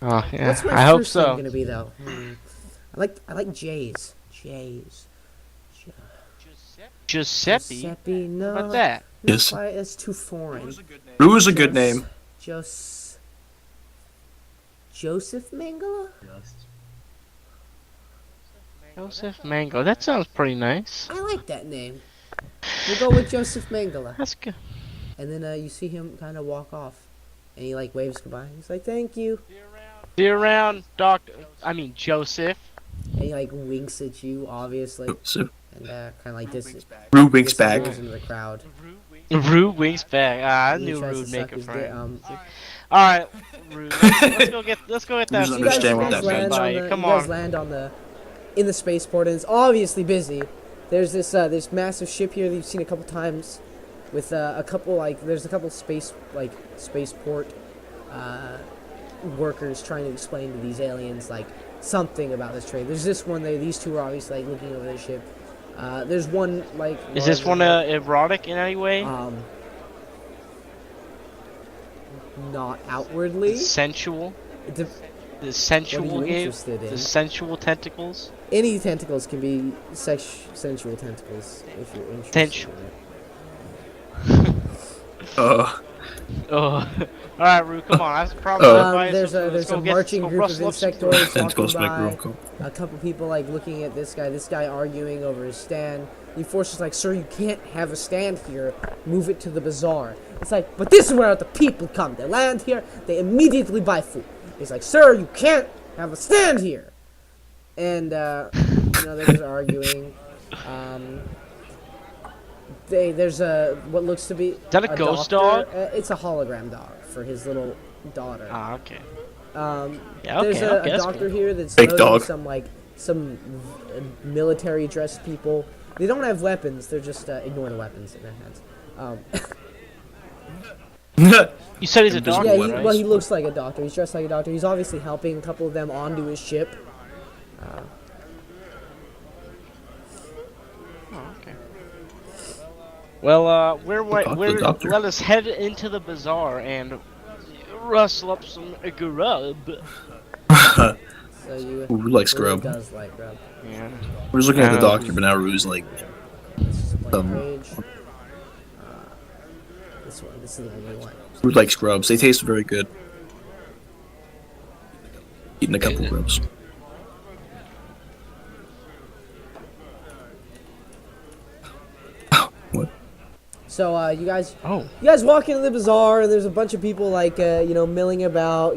Oh yeah, What's my I hope first name so. gonna be though? I like J's. Giuseppe? No. How about that? Yes. That's too foreign. Rue is a good name. Joseph Mangala? Joseph Mango. That sounds pretty nice. I like that name. We'll go with Joseph Mangala. That's good. And then you see him kind of walk off, and he like waves goodbye. He's like, "Thank you," See you around, Joseph. and he like winks at you, obviously, So, and kind of like Rue winks back. disappears into the crowd. Rude winks back. I And he knew tries Rude to make suck a his friend. dick. All right, Rude. Let's go get that. Doesn't You guys, understand what you guys that land means. on the, Come you guys on. land on in the spaceport, and it's obviously busy. There's this massive ship here that you've seen a couple times, with there's a couple spaceport workers trying to explain to these aliens like something about this trade. There's this one there. These two are obviously like looking over the ship. There's one like. Is this one erotic in any way? Not outwardly. Sensual. The The sensual What are you game. interested in? The sensual tentacles. Any tentacles can be sensual tentacles if you're interested. Sensual. In it. Oh, Oh, all right, Rue. Come on. That's probably. There's a marching group of insectoids tentacles walking like by. Rocco. A couple people like looking at this guy arguing over his stand. The enforcer's like, "Sir, you can't have a stand here. Move it to the bazaar." It's like, "But this is where the people come. They land here. They immediately buy food." He's like, "Sir, you can't have a stand here." And they're just arguing. There's what looks to be. Is that a ghost doctor. dog? It's a hologram dog for his little daughter. Ah, okay. Yeah, There's okay. a That's doctor cool. here that's Fake loading dog. some military dressed people. They don't have weapons. They're just ignoring the weapons in their hands. You said he's a Invisible doctor, Yeah, right? well, he looks like a doctor. He's dressed like a doctor. He's obviously helping a couple of them onto his ship. Oh, okay. Well, doctor. let us head into the bazaar and rustle up some grub. So you Rue likes Rue grub. does like grub. Yeah. Rue's looking at the doctor, but now Rue's like, This is a blank page. This is the only one. Rue likes grubs. They taste very good. Eating a couple grubs. What? So you guys Oh. You guys walk into the bazaar, and there's a bunch of people like milling about.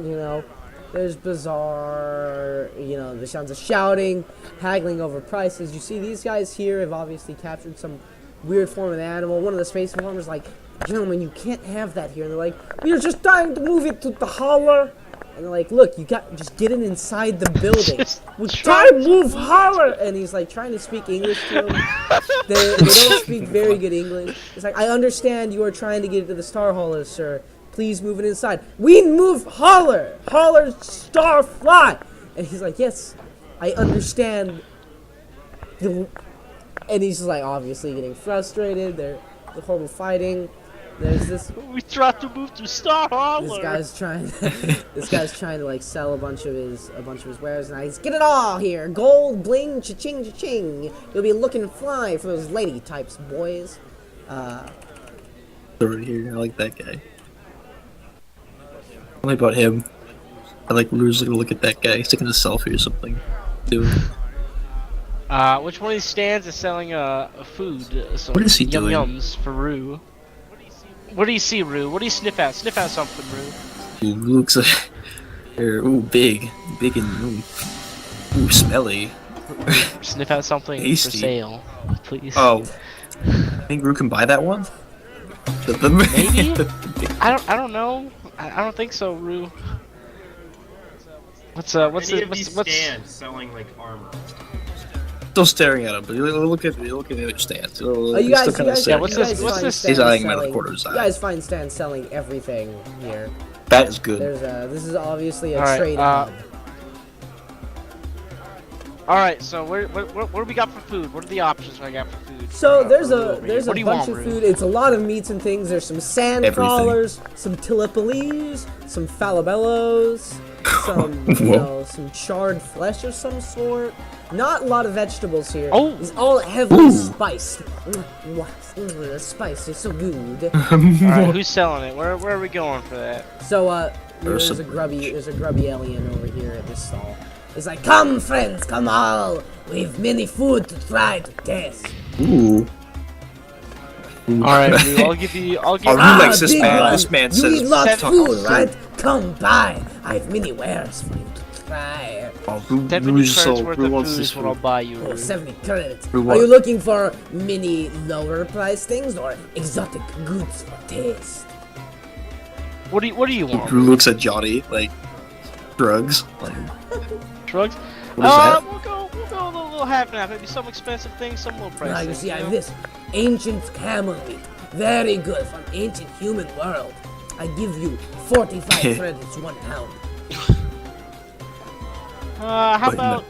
There's bazaar. The sounds of shouting, haggling over prices. You see these guys here have obviously captured some weird form of animal. One of the space farmers like, "Gentlemen, you can't have that here." And they're like, "We are just trying to move it to the holler." And they're like, "Look, just get it inside the building. Just We're try trying to move holler." And he's like trying to speak English to them. They don't speak very good English. It's like, "I understand you are trying to get it to the star holler, sir. Please move it inside." "We move holler! Holler star fly!" And he's like, "Yes, I understand." And he's just like obviously getting frustrated. They're horrible fighting. There's this We tried to move to Star Holler. this guy's trying to like sell a bunch of his wares, and he's "Get it all here, gold, bling, cha-ching, cha-ching. You'll be looking fly for those lady types, boys." Over here, I like that guy. Only about him. I like Rue's gonna look at that guy. He's taking a selfie or something. Dude. Which one of these stands is selling food? Some What is he yum doing? yums for Rue. What do you see, Rue? What do you sniff at? Sniff out something, Rue. Ooh, looks like. Ooh, big and ooh, smelly. Sniff out something Tasty. for sale, please. Oh, I think Rue can buy that one. Maybe? I don't know. I don't think so, Rue. What's Any of these what's stands selling like armor? Still staring at him, but you look at the other stance. Oh, you guys, Yeah, what's this? He's eyeing him out of the corner of his You eye. guys find stands selling everything here. That is good. This is obviously a Alright, trade hub. Alright, so what do we got for food? What are the options I got for food? So for there's Rue a over here? there's a What do you bunch want, of Rue? food. It's a lot of meats and things. There's some sand Everything. crawlers, some tilapillis, some falabellos, some some charred flesh of some sort. Not a lot of vegetables here. Oh. It's all heavily spiced. The spice is so good. Alright, who's selling it? Where are we going for that? So There's there's a some- grubby alien over here at this stall. He's like, "Come, friends, come all. We've many food to try to taste." Ooh. Alright, Rue, I'll give you Oh, Rue likes this big man. one. This man You says eat lots of seven- food, right? Come by. I've many wares for you to try. Oh, Rue 70 Rue's credits so worth Rue of wants food this is what I'll food. buy you, Oh, Rue. 70 credits. For Are what? you looking for many lower price things or exotic goods for taste? What do you want? Rue looks at Johnny like drugs. Like, Drugs? what is that? We'll go a little half and half. Maybe some expensive things, some low price Now you things. see, I know? have this ancient camel meat. Very good from ancient human world. I give you 45 credits, 1 pound. How But about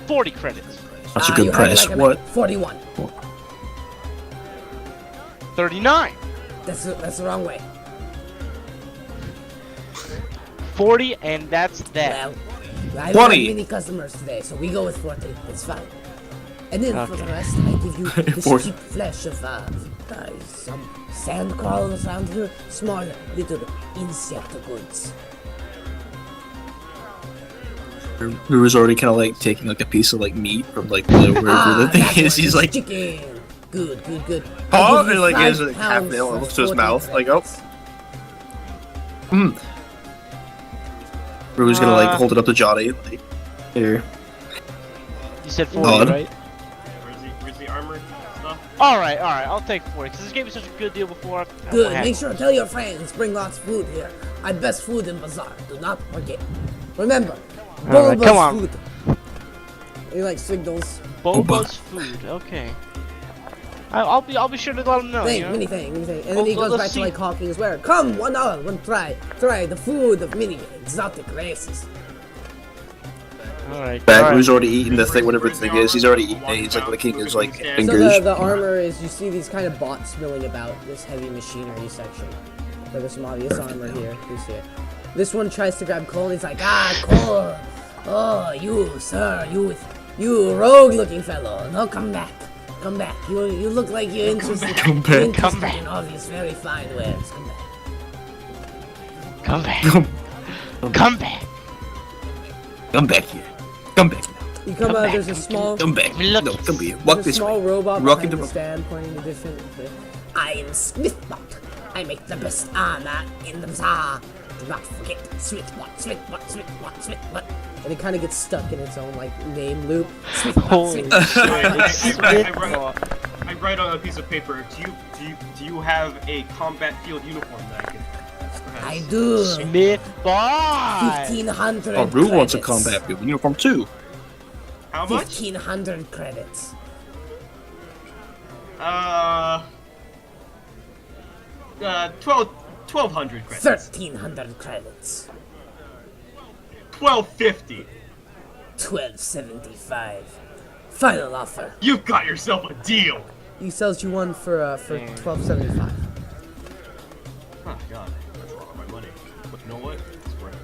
40 credits? That's a You good have it price. like a What? 41. 39. That's the wrong way. 40, and that's that. Well, I 20. don't have many customers today, so we go with 40. It's fine. And then for the rest, I give you this 40. cheap flesh of some sand crawlers around here, small little insect goods. Rue is already kind of like taking like a piece of like meat from like wherever the that thing is. one He's like, chicken. Good. oh, I'll give and you like he has 5 like half pounds nail for almost to his 40 mouth. Like, oh, credits. Rue's gonna like hold it up to Johnny. Like, here. You said 40, Odd. right? Where's the armor stuff? Alright, I'll take 40, because this gave me such a good deal before. I Good. won't have Make it. sure to tell your friends. Bring lots of food here. I best food in Bazaar. Do not forget. Remember, Alright, Bulba's come on. food. He like signals. Boba's food, okay. I'll be sure to let him know, you know? Many things. And then he Well, goes let's back see. to like Hawking's where. Come, 1 hour, try the food of many exotic races. Alright. Back, Rue's already eating the thing, whatever the thing is. He's already eating it. He's like licking his like So fingers. the armor is, you see these kind of bots milling about this heavy machinery section. There's some obvious armor here. You see it. This one tries to grab Cole. He's like, Cole. Oh, you, sir, you rogue-looking fellow. No, come back. Come back. You look like you're interested, Come back. you're interested Come back. in all these very fine wares. Come back. Come back. Come back. Come back here. Come back. You come Come out. back. There's a small. Come back. Look. No, come here. Walk There's a this small way. robot Rocking behind the the stand pointing to different. I am Smithbot. I make the best armor in the bazaar. Do not forget Smithbot. And it kind of gets stuck in its own like name loop. Holy Smithbot. I write on a piece of paper. Do you have a combat field uniform that I can? Perhaps? I do. Smith Boy! 1,500. Oh, Rue wants a credits. combat field uniform too. How much? 1,500 credits. 1,200 credits. 1,300 credits. 1,250. 1,275. Final offer. You've got yourself a deal. He sells you one for 1,275. Oh god, that's a lot of my money. But you know what? It's worth it.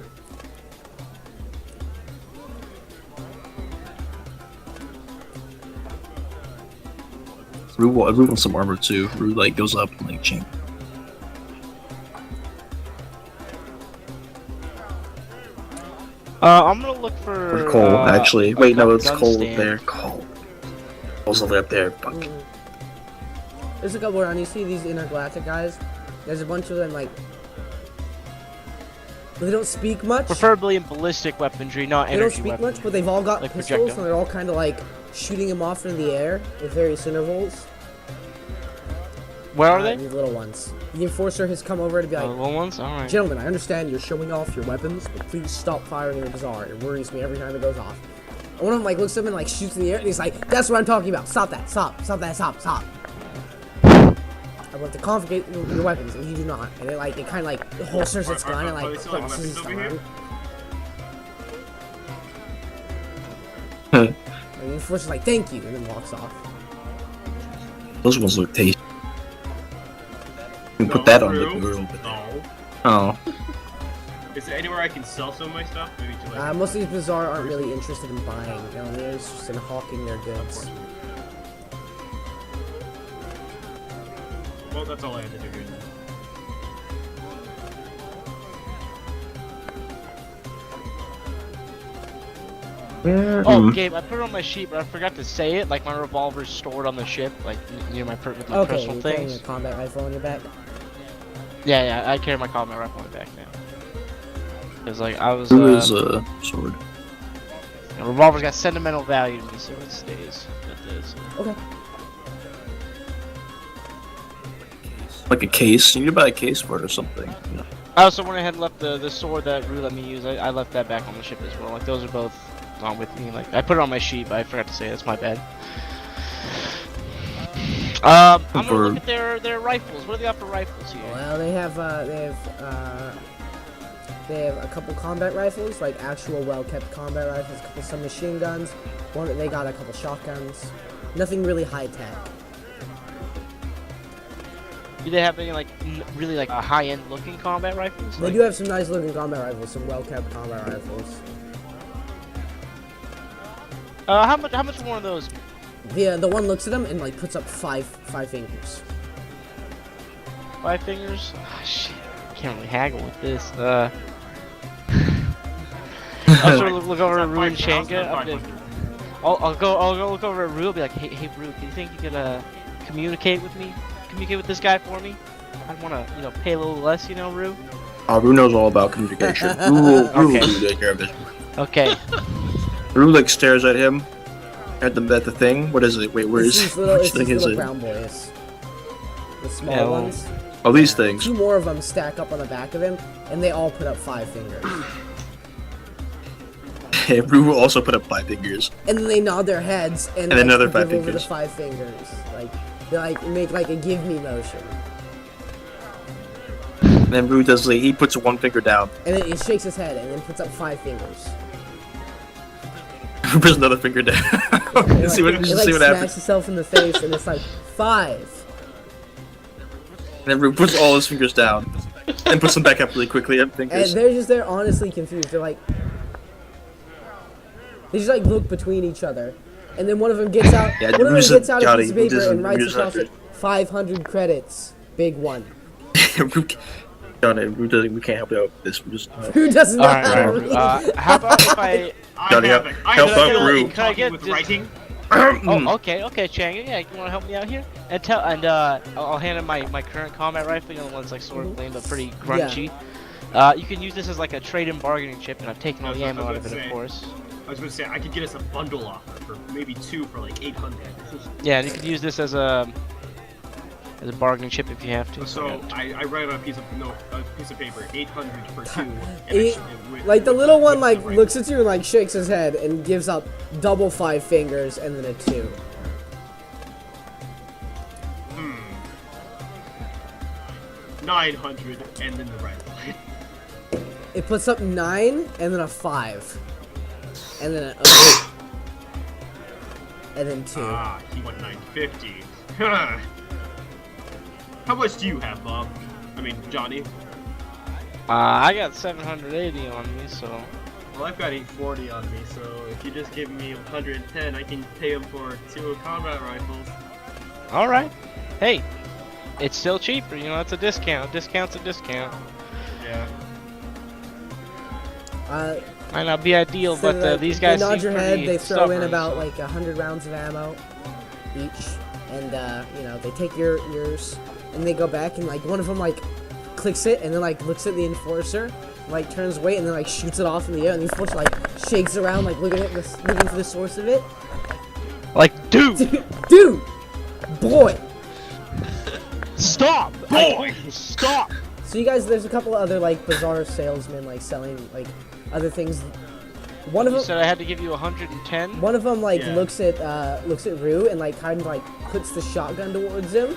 Rue wants some armor too. Rue like goes up and like ching. I'm gonna look for Or Cole, actually. a Wait, no, it's gun Cole up stand. there. Cole. Cole's over up there. Fuck. There's a couple around. You see these intergalactic guys? There's a bunch of them, like. They don't speak much. Preferably in ballistic weaponry, not They don't energy speak weaponry. much, but they've all got Like pistols, projectile. and they're all kind of like shooting them off in the air at various intervals. Where are they? The little ones. The enforcer has come over to be like, little ones? Alright. gentlemen, I understand you're showing off your weapons, but please stop firing in the bazaar. It worries me every time it goes off. And one of them like looks at him and like shoots in the air, and he's like, that's what I'm talking about. Stop that. Stop. Stop that. Stop. Stop. I want to confiscate your weapons, and you do not. And it like, it kind of like holsters its gun and like crosses its arm. And the enforcer's like, thank you, and then walks off. Those ones look tasty. You can put that on the grill. No. Oh. Is there anywhere I can sell some of my stuff? Maybe to like. Most of these bazaar aren't really interested in buying. You know, they're just in hawking their goods. Well, that's all I had to do here. Oh, Gabe, I put it on my sheet, but I forgot to say it. Like, my revolver's stored on the ship, like, near my, with my Okay, personal you're carrying things. a combat rifle on your back? Yeah, I carry my combat rifle on my back now. Cause, like, I was, Who is a sword? the revolver's got sentimental value to me, so it stays with this. Okay. Like a case? You need to buy a case for it or something. You know. I also went ahead and left the sword that Rue let me use. I left that back on the ship as well. Like, those are both on with me. Like, I put it on my sheet, but I forgot to say it. That's my bad. I'm gonna look at their rifles. What do they got for rifles here? Well, they have a couple combat rifles, like actual well-kept combat rifles, a couple submachine guns. They got a couple shotguns. Nothing really high-tech. Do they have any like really like a high-end looking combat rifles? They do have some nice-looking combat rifles, some well-kept combat rifles. How much is one of those? The one looks at them and like puts up five fingers. 5 fingers? Oh, shit. Can't really haggle with this. I'll sort of look over at Rue and Shanga. I'll go look over at Rue and be like, hey Rue, do you think you could communicate with me? Communicate with this guy for me? I'd want to, pay a little less, Rue? Rue knows all about communication. Rue will take care of this. Okay. Rue like stares at him, at the thing. What is it? Wait, where is which thing is it? Brown boys. The small ones. Oh, these things. 2 more of them stack up on the back of him, and they all put up 5 fingers. Rue will also put up 5 fingers. And then they nod their heads and then another 5 give over the fingers. 5 fingers. Like they like make like a give me motion. And then Rue does he puts 1 finger down. And then he shakes his head and then puts up 5 fingers. Rue puts another finger down. see what smacks happens. itself in the face and it's like 5. And then Rue puts all his fingers down and puts them back up really quickly. And they're honestly confused. They're like, they just like look between each other, and then one of them gets out. Yeah, one of them gets out a Johnny, piece of paper Rue and writes doesn't- across it 500 credits. Big one. Johnny, we can't help you out with this. We just Who doesn't know Alright, how to alright. read? How about if I... Johnny, help out Rue. Can I get with this- writing? Oh, okay, Chang. Yeah, you wanna help me out here? And I'll hand him my current combat rifle. The one's like sort of lame but pretty grungy. You can use this as like a trade and bargaining chip, and I've taken all the ammo out of it, of course. I was gonna say I could get us a bundle offer for maybe 2 for like 800. Yeah, and you could use this as a bargaining chip if you have to. So I write on a piece of paper 800 for 2. Like the little one like looks at you and like shakes his head and gives up double 5 fingers and then a 2. 900 and then the rifle. It puts up 9 and then a 5. And then a and then 2. Ah, he went 950. Huh. How much do you have, Bob? I mean, Johnny. I got 780 on me, so. Well, I've got 840 on me, so if you just give me 110, I can pay him for 2 combat rifles. All right. Hey, it's still cheaper. It's a discount. Discount's a discount. Yeah. Might not be ideal, So but these guys they nod seem your head, pretty they throw in stubborn, about so- like 100 rounds of ammo each, and they take yours, and they go back, and like one of them like clicks it, and then like looks at the enforcer, like turns away, and then like shoots it off in the air, and the enforcer like shakes around, like looking for the source of it. Like, dude. Dude, boy. Stop! Boy! Stop! So you guys, there's a couple of other like Bazaar salesmen like selling like other things. One of You them said I had to give you 110? One of them like Yeah. looks at Rue and like kind of like puts the shotgun towards him,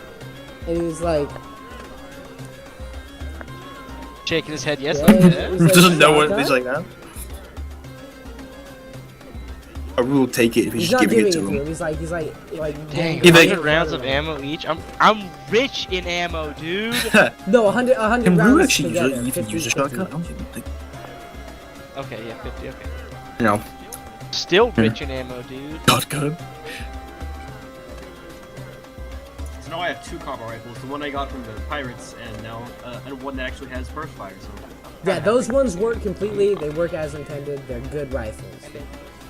and he's like, Shaking his head, yes. yeah, Yeah. he's like, Doesn't know what "Shotgun?" he's like that. I will take it if he's He's just not giving giving it to him. He's like Dang, Give it- 100 rounds of ammo each? I'm rich in ammo, dude! No, 100 Can Rue rounds actually together. even 50, use a 50. shotgun? I don't even think. Okay, yeah, 50, okay. You know, Still rich in ammo, dude. shotgun. So now I have 2 combo rifles. The one I got from the pirates, and now and one that actually has burst fire. So Yeah, those ones work completely. They work as intended. They're good rifles.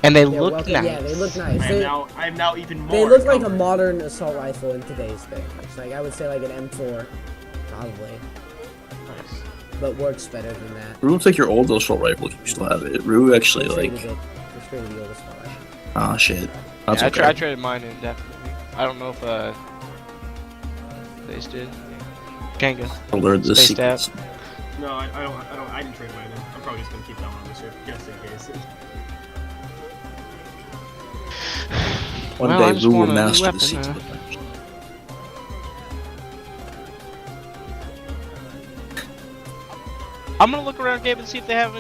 And they They're look well- nice. Yeah, they look nice. I am now even more. They look like a encumbered. modern assault rifle in today's day. It's like I would say like an M4, probably, Nice. but works better than that. Rue looks like your old assault rifle if you still have it. Rue actually It's like, really good. It's really the oldest one. ah shit. That's Yeah, okay. I traded mine in, definitely. I don't know if, they did. Jenga. I'll learn the Spaced out. secrets. No, I didn't trade mine in. I'm probably just gonna keep that one on the ship just in case. One Well, I day just Rue will want a new master the weapon, secrets. I'm gonna look around, Gabe, and see if they have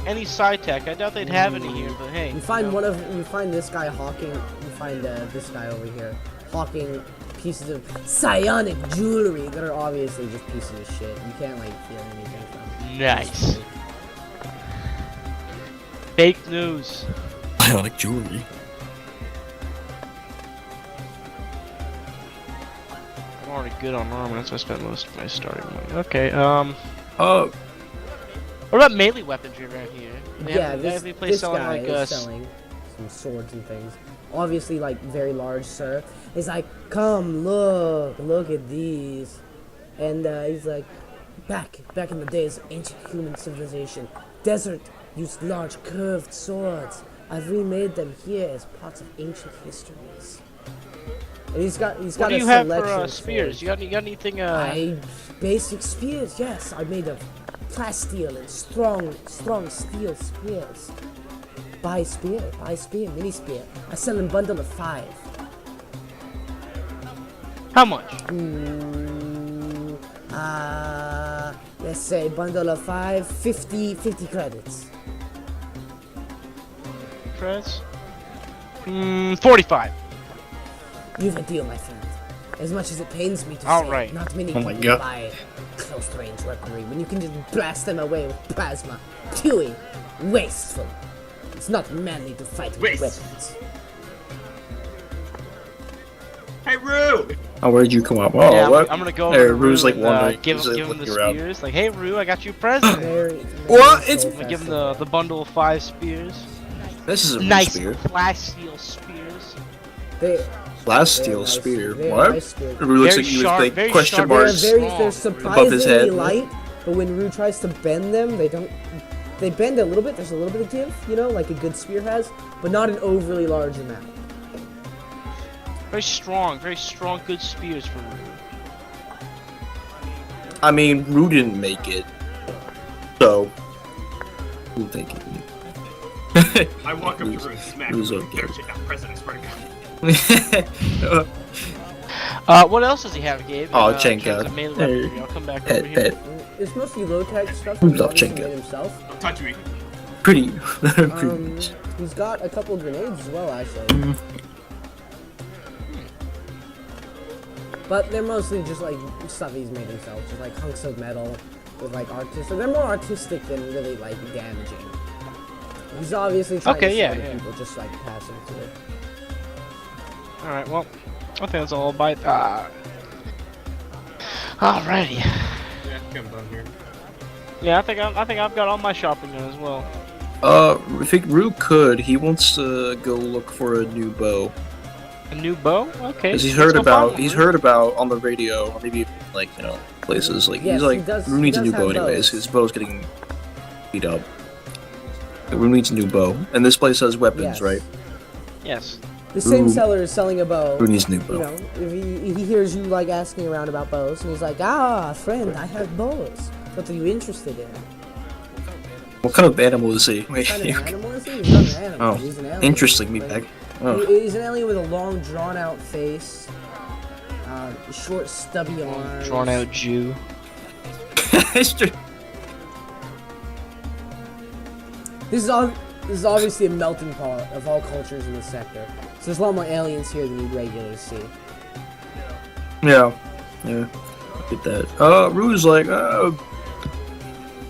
any side tech. I doubt they'd have any here, but hey. You find you find this guy hawking. You find this guy over here hawking pieces of psionic jewelry that are obviously just pieces of shit. You can't like feel anything from them. Nice. Fake news. Bionic jewelry. I'm already good on armor, that's why I spent most of my starting money. Okay, what about melee weaponry around here? They Yeah, have this any place selling guy like is selling some swords and things. Obviously, like very large, sir. He's like, come look at these, and he's like, back in the days of ancient human civilization, desert used large curved swords. I've remade them here as parts of ancient histories. And he's got What do a you have selection for of spears? swords. You got anything Basic spears, yes. I made of plasteel and strong steel spears. Buy spear, mini spear. I sell in bundle of 5. How much? Let's say bundle of 5, 50 credits. Press? 45. You've a deal, my friend. As much as it pains me to All say, right. not many Oh my people God. buy close-range weaponry when you can just blast them away with plasma. Chewy, wasteful. It's not manly to fight with Waste. weapons. Hey, Rue! Oh, where did you come up? Oh, Yeah, what? I'm gonna go There, over to Rue's, Rue like, and, wondering. give He's, him, like, give him the looking around. spears. Like, hey, Rue, I got you a present. What? so It's- I'm gonna give him the bundle of 5 spears. This is a Nice spear. plasteel spears. They, Last they're steel nice- spear. they're What? nice spears. Rue looks Very like he was sharp, like very question sharp. They're marks very, Strong. they're above his surprisingly head. light, but when Rue tries to bend them, they bend a little bit. There's a little bit of give, you know, like a good spear has, but not an overly large amount. Very strong, good spears for Rue. I mean, Rue didn't make it, so we'll take it. I walk up to Rue and smack Rue's him. okay. Better check out President Spartacus. What else does he have, Gabe? Oh, in terms Chenka. of melee Hey. weaponry? I'll come back Pet, over here. pet. It's mostly low-tech stuff. Who's He's up, obviously Chenka? made himself. Don't touch me. Pretty. Pretty. He's got a couple grenades as well, actually. But they're mostly just like stuff he's made himself, just like hunks of metal with like artistic. They're more artistic than really like damaging. He's obviously trying Okay, to yeah, show other yeah. people just like passing through. Alright, well, I think that's all by. Alrighty. Yeah, I think I'm done here. Yeah, I think I've got all my shopping done as well. I think Rue could. He wants to go look for a new bow. A new bow? Okay. Because he's let's heard go about, find he's one. heard about on the radio, or maybe like, you know, places. Like, Yes, he's like, he does- Rue he needs a does new bow have anyways. bows. His bow's getting beat up. Rue needs a new bow. And this place has weapons, Yes. right? Yes. The same Ooh. seller is selling a bow. Who needs new You bow? know, if he hears you like asking around about bows, and he's like, friend, I have bows. What are you interested in? What kind of animal is he? Wait, What kind of animal is he? He's not an animal. oh, He's an alien. interesting, Like, meatbag. Oh. He's an alien with a long, drawn-out face, short, stubby arms. Drawn out Jew. It's just- This is obviously a melting pot of all cultures in this sector. So there's a lot more aliens here than you'd regularly see. yeah, get that. Rue's like,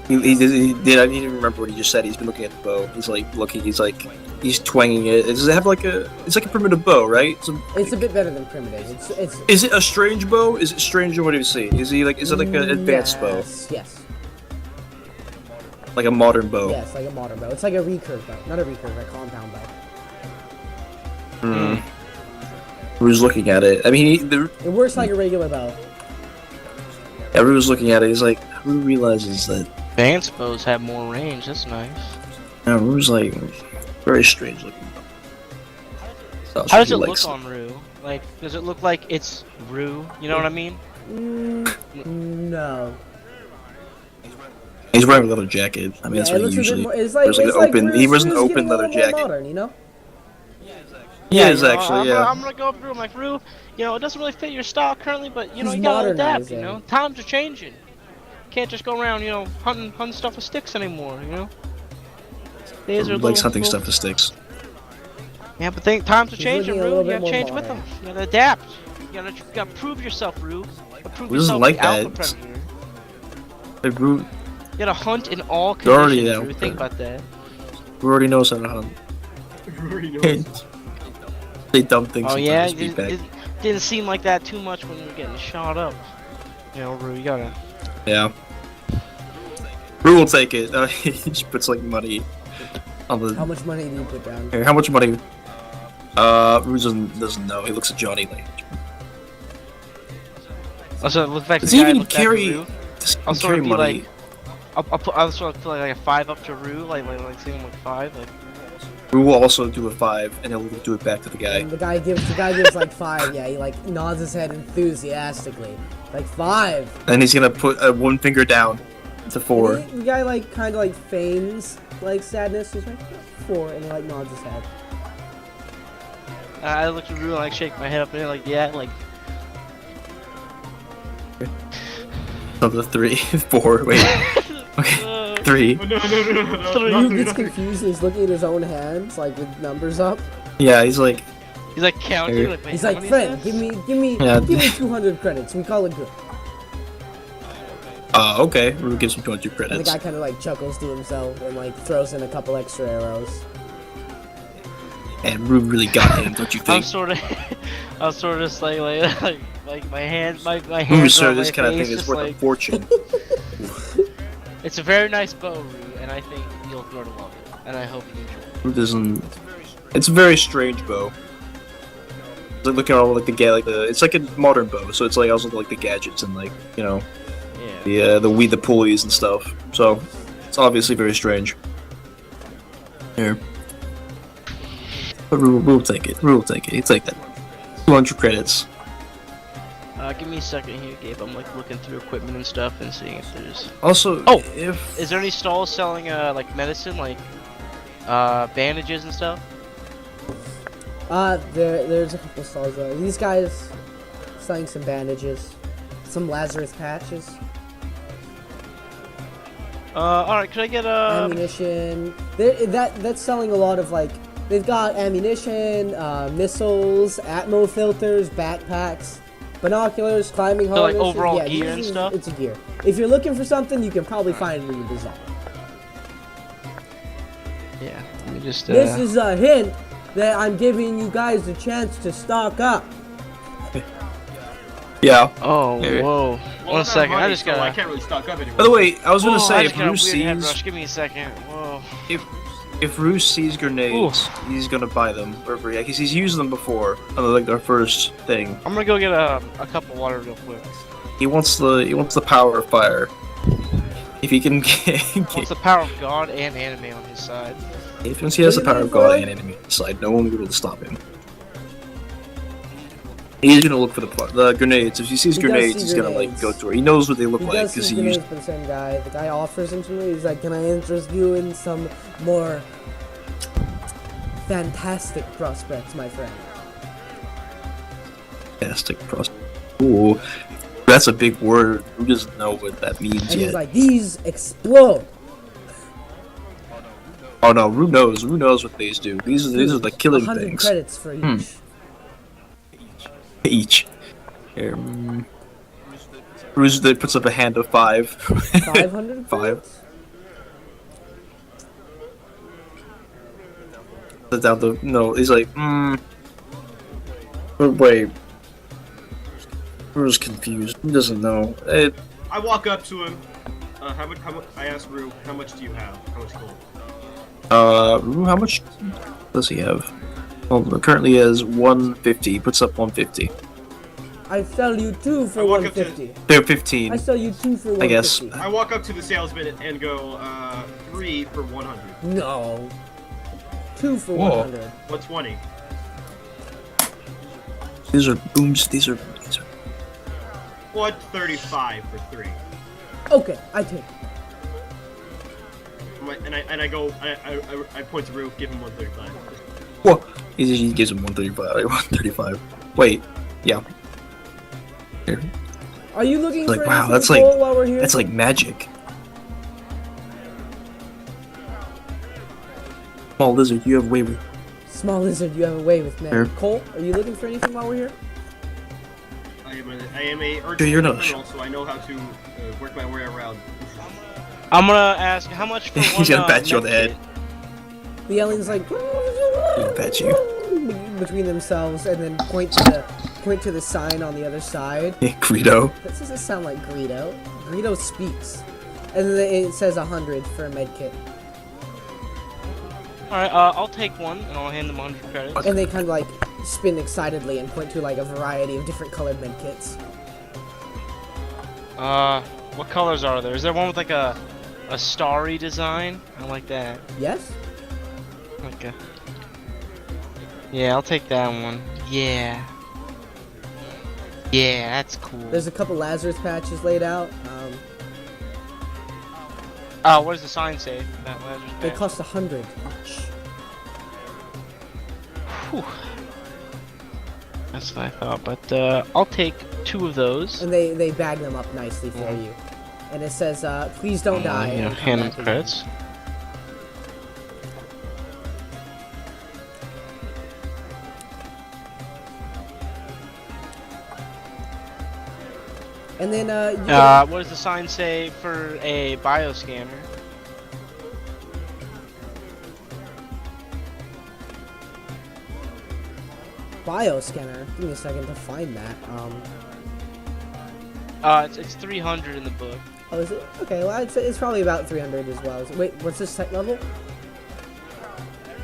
he did. I didn't remember what he just said. He's been looking at the bow. He's like looking. He's twanging it. Does it have like a? It's like a primitive bow, right? It's a bit better than primitive. It's. Is it a strange bow? Is it strange or what do you see? Is he like? Is it like an advanced bow? Yes. Like a modern bow? Yes, like a modern bow. It's like a recurve bow, not a recurve, a compound bow. Rue's looking at it. I mean, It works like a regular bow. Rue's looking at it. He's like, Rue realizes that. Advanced bows have more range. That's nice. Rue's like, very strange looking bow. How does it look on Rue? Like, does it look like it's Rue? You know what I mean? No. He's wearing a leather jacket. I mean, that's it what looks he a bit usually. more, it's like, wears, like, it's an like open. Rue's- He wears an Rue's open getting a leather little more jacket. modern, you know? He Yeah, is you know, actually. I'm gonna go up to Rue. I'm like, Rue, you know, it doesn't really fit your style currently, but you know, He's you gotta adapt. modernizing. You know, times are changing. Can't just go around, you know, hunting stuff with sticks anymore. You know. Days are He likes little- hunting little- stuff with sticks. Yeah, but times are He's changing, looking a Rue. little You bit gotta more change with modern. them. You gotta adapt. You gotta prove yourself, Rue. Prove Who doesn't yourself like the alpha that? predator. Like, Rue You gotta hunt in all You're already conditions, the Rue. alpha Think about that. already knows how to hunt. Rory knows. Say dumb things Oh yeah, sometimes, meatbag. it didn't seem like that too much when you were getting shot up. You know, Rue, you gotta. Yeah. Rue will take it. He just puts like money on the. How much money do you put down? Here, how much money? Rue doesn't know. He looks at Johnny like. Also, look back to Does the he guy. even Look back at carry? Rue. Does he I'll even sort carry of be money? like, I'll sort of put like a 5 up to Rue, like say him like 5, like. Rue will also do a 5, and he'll do it back to the guy. And the guy gives like 5. Yeah, he like nods his head enthusiastically, like 5. And he's gonna put 1 finger down to 4. And the guy like kind of like feigns like sadness. He's like 4, and he like nods his head. I look at Rue and like shake my head up and like yeah, like. So the 3, 4. Wait. Okay. 3. Oh, no. Three. Rue gets confused and he's looking at his own hands, like with numbers up. Yeah, he's like. He's like counting, like, wait, He's how like, many friend, is this? Yeah. give me 200 credits. We call it good. Okay. Rue gives him 200 And the credits. guy kind of like chuckles to himself and like throws in a couple extra arrows. And Rue really got him, don't you I'm think? sort of, I'm sort of just like my hands, my Ooh, hands sir, on this my kind of face, thing is just worth like, a fortune. It's a very nice bow, Rue, and I think you'll grow to love it, and I hope you enjoy it. Rue doesn't. It's a very strange bow. Like, look at all like the it's like a modern bow, so it's like also like the gadgets and like you know Yeah. the pulleys and stuff. So it's obviously very strange. Here, but Rue will take it. Rue will take it. He'll take that. 200 credits. Give me a second here, Gabe. I'm like looking through equipment and stuff and seeing if there's. Also, Oh! if Is there any stalls selling like medicine, like bandages and stuff? There's a couple stalls there. These guys selling some bandages, some Lazarus patches, Alright, could I get ammunition. That's selling a lot of like. They've got ammunition, missiles, atmo filters, backpacks, binoculars, climbing So, like, harnesses. overall yeah, gear and these are- stuff? It's a gear. If you're looking for something, you can probably find it in the bazaar. Yeah, let me just. This is a hint that I'm giving you guys a chance to stock up. yeah. Oh, Maybe. whoa. Well, One second, I money, just so I gotta. can't really stock up anymore. By the way, I was gonna Whoa, I say just if got a Rue weird head sees rush. Give me a second. Whoa. if Rue sees grenades, he's gonna buy them. He's used them before on like their first thing. I'm gonna go get a cup of water real quick. He wants the power of fire. If he can What's the power of God and anime on his side? if he has the power of God and enemy side, no one will be able to stop him. He's gonna look for the grenades. If he sees He does grenades, see he's gonna like grenades. go to her. He knows what they look He like does because see he used. grenades for the same guy. The guy offers them to me. He's like, "Can I interest you in some more fantastic prospects, my friend?" Fantastic prospect. Ooh, that's a big word. Who doesn't know what that means And yet? he's like, "These explode." Oh no, Rue knows. Rue knows what these do. These are the killing 100 things. credits for each. Each. Here, Ruse puts up a hand of 5. 500 5. credits? Down the no. He's like, But wait. Rue's confused. He doesn't know. I walk up to him. How much? I ask Rue, how much do you have? How much gold? Rue, how much does he have? Well, currently he has 150. He puts up 150. I sell you 2 for I walk up to- 150. They're 15. I sell you 2 for 150. I guess. I walk up to the salesman and go, 3 for 100. No. 2 for Whoa. 100. 120. These are booms. These are. 135 for 3. Okay, I take it. And I go, I point to Rue, give him 135. Whoa. He gives him 135. 135. Wait. Yeah. Here. Are you looking Like, for wow, anything that's like- cool while we're here? That's like magic. Small lizard, you have way with. Small lizard, you have a way with men. Here. Cole, are you looking for anything while we're here? I am a urgent Do your nose. criminal, so I know how to work my way around. I'm gonna ask how much for one. He's gonna pat you on the med head. kit? The aliens like He'll pat you. between themselves and then point to the sign on the other side. Greedo. That doesn't sound like Greedo. Greedo speaks. And then it says 100 for a med kit. Alright, I'll take one and I'll hand them 100 credits. And they kind of like spin excitedly and point to like a variety of different colored med kits. What colors are there? Is there one with like a starry design? I like that. Yes? Okay. Yeah, I'll take that one. Yeah. Yeah, that's cool. There's a couple Lazarus patches laid out. What does the sign say? That Lazarus They patch? cost 100 each. Whew. That's what I thought, but I'll take 2 of those. And they bag them up nicely for you. And it says, please don't die. You know, and come hand them back again. credits. And then, What does the sign say for a bioscanner? bioscanner. Give me a second to find that. It's 300 in the book. Oh, is it? Okay, well, I'd say it's probably about 300 as well. Wait, what's this tech level?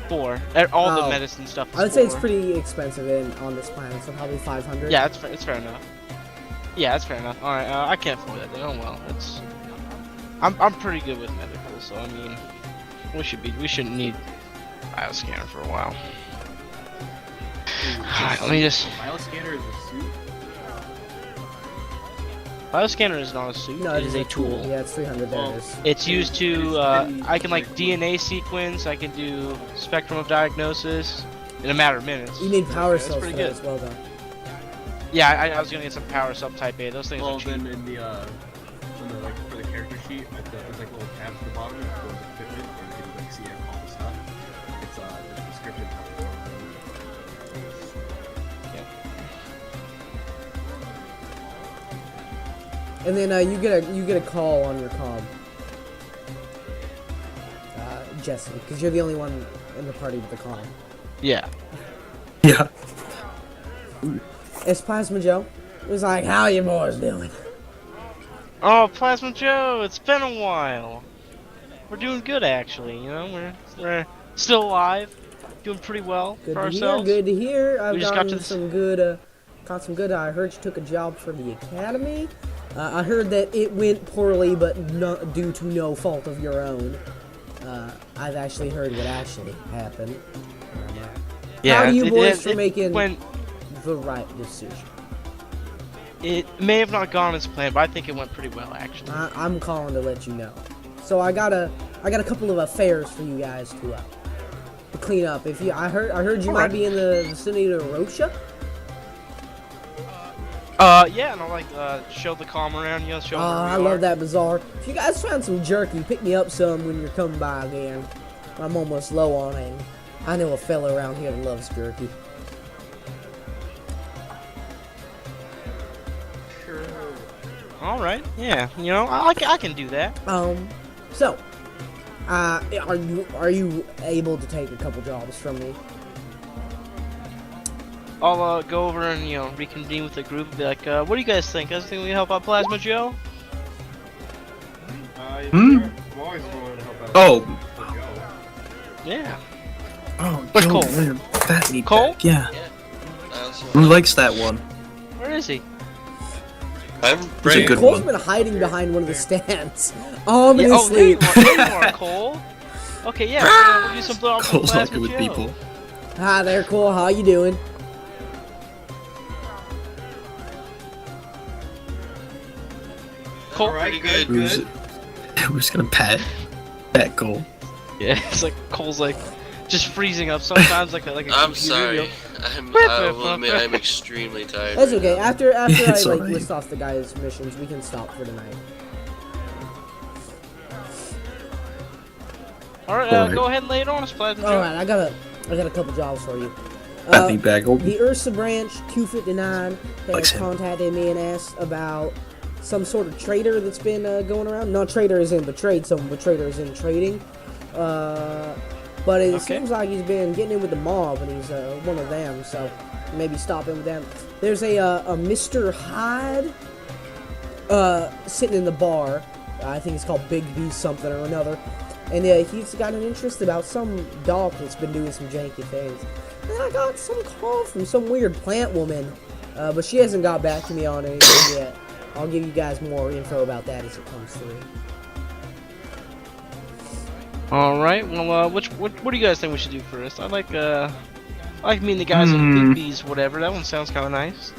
4. All Oh. the medicine stuff is I would say it's 4. pretty expensive on this planet, so probably 500. Yeah, it's fair enough. Yeah, that's fair enough. All right, I can't afford that. Then. Oh well, it's. I'm pretty good with medical, so I mean, we shouldn't need bioscanner for a while. Alright, let me just. Bioscanner is a suit. Bioscanner is not a suit. No, it is a tool. Yeah, it's 300. There it is. It's used to. I can like DNA sequence. I can do spectrum of diagnosis in a matter of minutes. You need power That's cells for pretty that good. as well, though. Yeah, I was gonna get some power sub type A. Those things Well, are cheap. then in the like for the character sheet, there's like little tabs at the bottom for the equipment, and you can like see all the stuff. It's the description. And then you get a call on your comm, Jesse, because you're the only one in the party with the comm. Yeah. Yeah. It's Plasma Joe. It was like, how you boys doing? Oh, Plasma Joe, it's been a while. We're doing good, actually. You know, we're still alive, doing pretty well Good for to hear. ourselves. Good to hear. I've We just got gotten to the- some good. Got some good. I heard you took a job for the academy. I heard that it went poorly, but due to no fault of your own. I've actually heard what actually happened. Yeah, Proud of you it- boys it- for it making went the right decision. It may have not gone as planned, but I think it went pretty well, actually. I'm calling to let you know. So I got a couple of affairs for you guys to clean up. I heard you might be in the vicinity of Rocha. Yeah, and I'll like show the calm around, you know, show them where we I are. love that Bazaar. If you guys find some jerky, pick me up some when you're coming by again. I'm almost low on it. I know a fella around here that loves jerky. All right, yeah, you know, I can do that. So, are you able to take a couple jobs from me? I'll go over and, you know, reconvene with the group and be like, what do you guys think? Guys think we help out Plasma Joe? I'm always willing to help out. Oh. Yeah. Oh, Where's Joe, Cole? man, that meat Cole? bag, yeah. I also Who likes that one? Where is he? I'm It's a brave. good Cole's one. been hiding behind one of the stands. Yeah, Ominously. there you are, Cole. Okay, yeah, we'll do some blow up with Cole's not Plasma good with Joe. people. Hi there, Cole. How you doing? Cole? Alright, Pretty good, Who's, good. who's gonna pat Cole? Yeah, it's like Cole's like just freezing up sometimes like a I'm computer, you sorry. know. I will admit I'm extremely tired. That's right okay. now. After I It's like alright. list off the guys' missions, we can stop for tonight. Alright, Alright. go ahead and lay it on us, Plasma Joe. All right, I got a couple jobs for you. Pat meat bag. The Ursa branch 259 Likes has him. contacted me and asked about some sort of trader that's been going around. Not trader as in betrayed someone, but trader as in trading. But it seems like he's been getting in with the mob, and he's one of them. So maybe stop in with them. There's a Mr. Hyde sitting in the bar. I think it's called Big B something or another. And he's got an interest about some dog that's been doing some janky things. And I got some call from some weird plant woman, but she hasn't got back to me on anything yet. I'll give you guys more info about that as it comes through. Alright, well, what do you guys think we should do first? I like meeting the guys at Big B's, whatever. That one sounds kind of nice.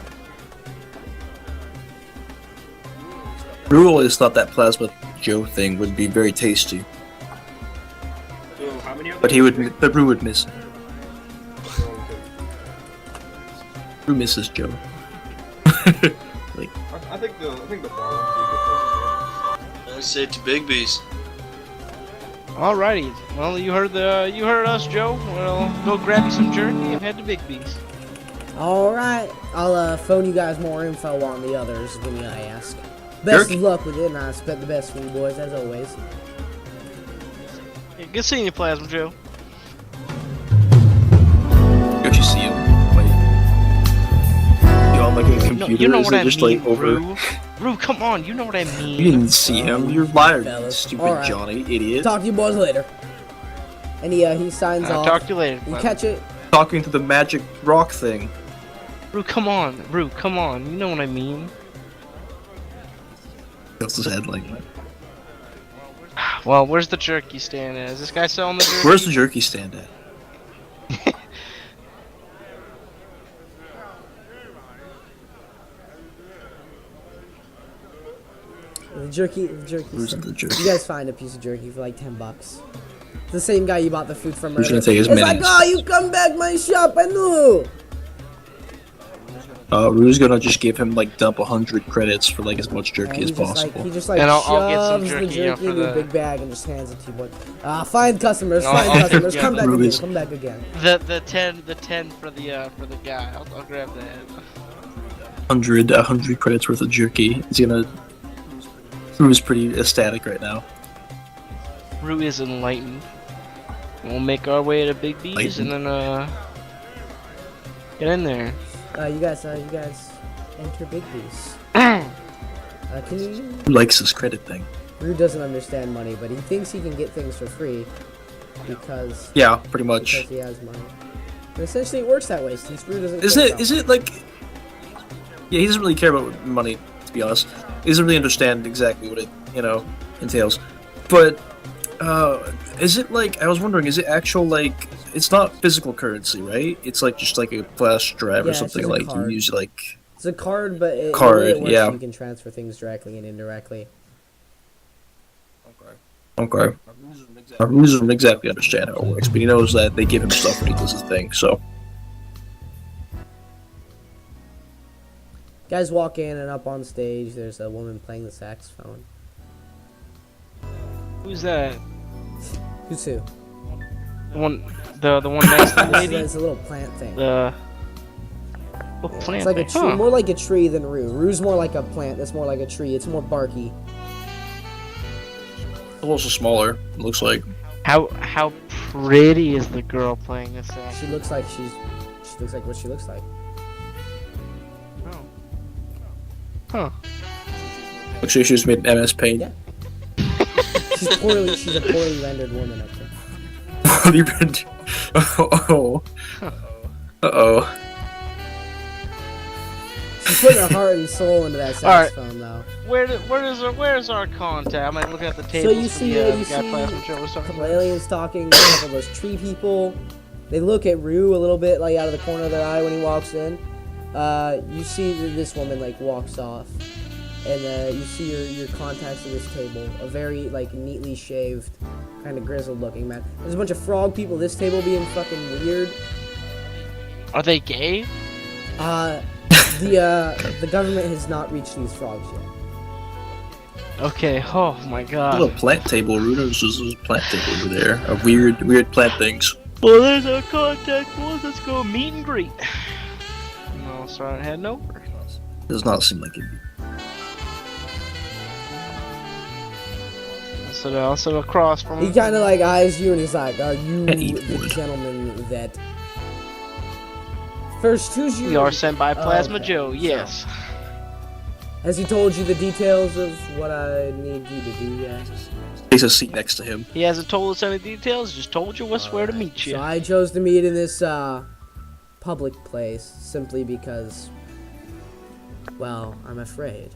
Rue always thought that Plasma Joe thing would be very tasty, So, how many of but those? but Rue would miss it. Rue misses Joe. I think the bar would be a good place I say to Big B's. Alrighty, well, you heard us, Joe. Well, go grab you some jerky and head to Big B's. All right, I'll phone you guys more info on the others when you ask. Best Jerky. of luck with it, and I expect the best from you boys as always. Yeah, good seeing you, Plasma Joe. Don't you see him? Like, you on like a computer? You know Is what it I just mean, like over? Rue. Rue, come on, you know what I mean. You didn't see him. You're liar, fellas. stupid Alright. Johnny, idiot. Talk to you boys later. And he signs I'll off. talk to you later. You Plasma. catch it. Talking to the magic rock thing. Rue, come on. Rue, come on. You know what I mean. Tilts his head like that. Well, where's the jerky stand at? Is this guy selling the jerky? Where's the jerky stand at? The jerky. Where's the jerky? You guys find a piece of jerky for like $10. It's the same guy you bought the food from Who's earlier. gonna take his It's like, minis? oh, you come back my shop, I know. Rue's gonna just give him like dump 100 credits for like as much jerky as He just, like, possible. he just like And I'll get some shoves jerky, the you know, jerky for into a the- big bag and just hands it to you. But find customers, No, find I'll- customers. yeah, Come back Ruby's- again. Come back again. The 10 for the guy. I'll grab that. 100 credits worth of jerky. He's gonna. Rue's pretty ecstatic right now. Rue is enlightened. We'll make our way to Big B's and then get in there. You guys enter Big B's. Can you? Who likes this credit thing? Rue doesn't understand money, but he thinks he can get things for free because Yeah, pretty much. he has money. And essentially, it works that way since Rue doesn't. Is care it? about Is it like? Yeah, he doesn't really care about money, to be honest. He doesn't really understand exactly what it, entails. But Is it like, I was wondering, is it actual, like, it's not physical currency, right? It's like just like a flash drive Yeah, or it's something, just a like you card. use like It's a card, but the way card, it works, yeah. you can transfer things directly and indirectly. Okay. He doesn't exactly understand how it works, but he knows that they give him stuff when he does his thing, so. Guys walk in, and up on stage, there's a woman playing the saxophone. Who's that? Who's who? The one next to the lady. It's a little plant thing. The plant. It's like a thing. tree, Huh. more like a tree than Rue. Rue's more like a plant. That's more like a tree. It's more barky. A little smaller, it looks like. How pretty is the girl playing this act? She looks like she looks like what she looks like. Oh. Huh. Looks like she just made MS Paint. Yeah. She's a poorly rendered woman up there. Uh-oh. Uh-oh. She's putting her heart and soul into that saxophone, though. Where's our contact? I'm looking at the table. So you see a couple aliens talking, a couple of those tree people. They look at Rue a little bit, like out of the corner of their eye when he walks in. You see that this woman like walks off, and you see your contacts at this table. A very like neatly shaved, kind of grizzled looking man. There's a bunch of frog people at this table being fucking weird. Are they gay? The government has not reached these frogs yet. Okay. Oh my A god. little plant table, Ruder's there's a plant table over there. A weird plant things. Well, there's our contact, boys. Let's go meet and greet. No, start heading over. Does not seem like it. I'll sit across from He him. kind of like eyes you and he's like, "Are you Can't eat the wood. gentleman that?" First, who's your? We are sent by Plasma okay. Joe. Yes. Has he told you the details of what I need you to do yet? Takes a seat next to him. He hasn't told us any details. Just told you where to meet you. So I chose to meet in this public place simply because, well, I'm afraid.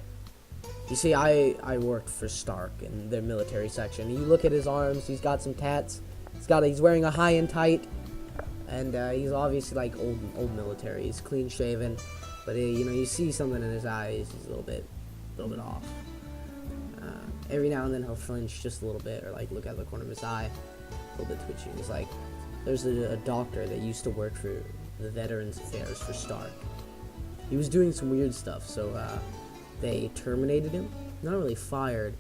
You see, I worked for Stark in their military section. You look at his arms; he's got some tats. He's wearing a high and tight, and he's obviously like old military. He's clean shaven, but you see something in his eyes. He's a little bit off. Every now and then he'll flinch just a little bit, or like look out the corner of his eye, a little bit twitchy. He's like, there's a doctor that used to work for the Veterans Affairs for Stark. He was doing some weird stuff, so they terminated him. Not really fired.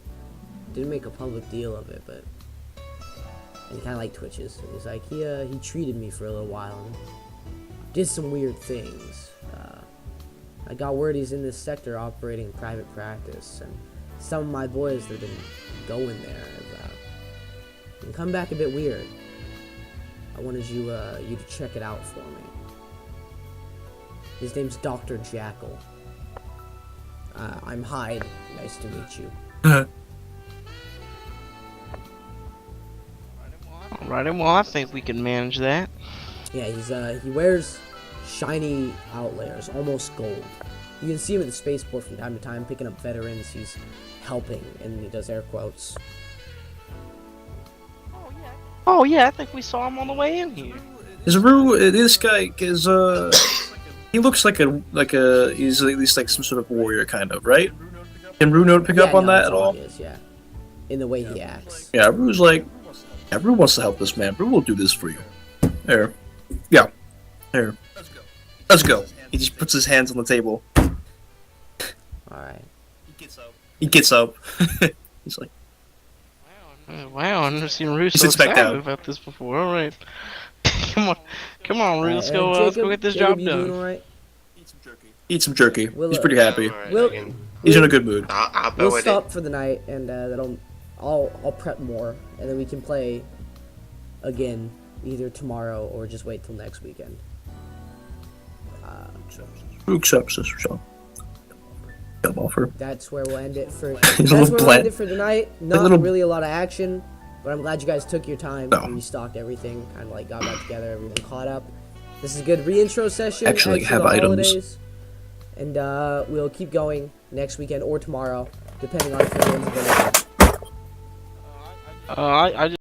Didn't make a public deal of it, but and he kind of like twitches. And he's like, he treated me for a little while and did some weird things. I got word he's in this sector operating private practice, and some of my boys that didn't go in there have come back a bit weird. I wanted you to check it out for me. His name's Dr. Jackal. I'm Hyde. Nice to meet you. Alright, well, I think we can manage that. Yeah, he wears shiny outlayers, almost gold. You can see him at the spaceport from time to time, picking up veterans. He's helping, and he does air quotes. Oh yeah, I think we saw him on the way in here. Is Rue? This guy is he looks like he's at least like some sort of warrior kind of, right? Can Rue pick up on that that's at all? obvious, yeah. In the way he acts. Yeah, Rue's like, yeah, Rue wants to help this man. Rue will do this for you. There. Yeah. There. Let's go. He just puts his hands on the table. Alright. He gets up. He's like, Wow, I've never seen Rue so sits back excited down. about this before. Alright. Come on, Rue, let's go get this Jacob, job you doing done. alright? eat some jerky. We'll, He's pretty happy. Alright, We'll- I can- He's in a good mood. I'll bet We'll with stop it. for the night, and I'll prep more, and then we can play again either tomorrow or just wait till next weekend. Rue accepts this, so. Job offer. That's where we'll end it for. He's a That's little where we'll end bland. it for tonight. Not little- really a lot of action, but I'm glad you guys took your time No. and restocked everything. Kind of like got back together, everyone caught up. This is a good reintro session. Actually as to have the items. holidays. And we'll keep going next weekend or tomorrow, depending on if anyone's available. I just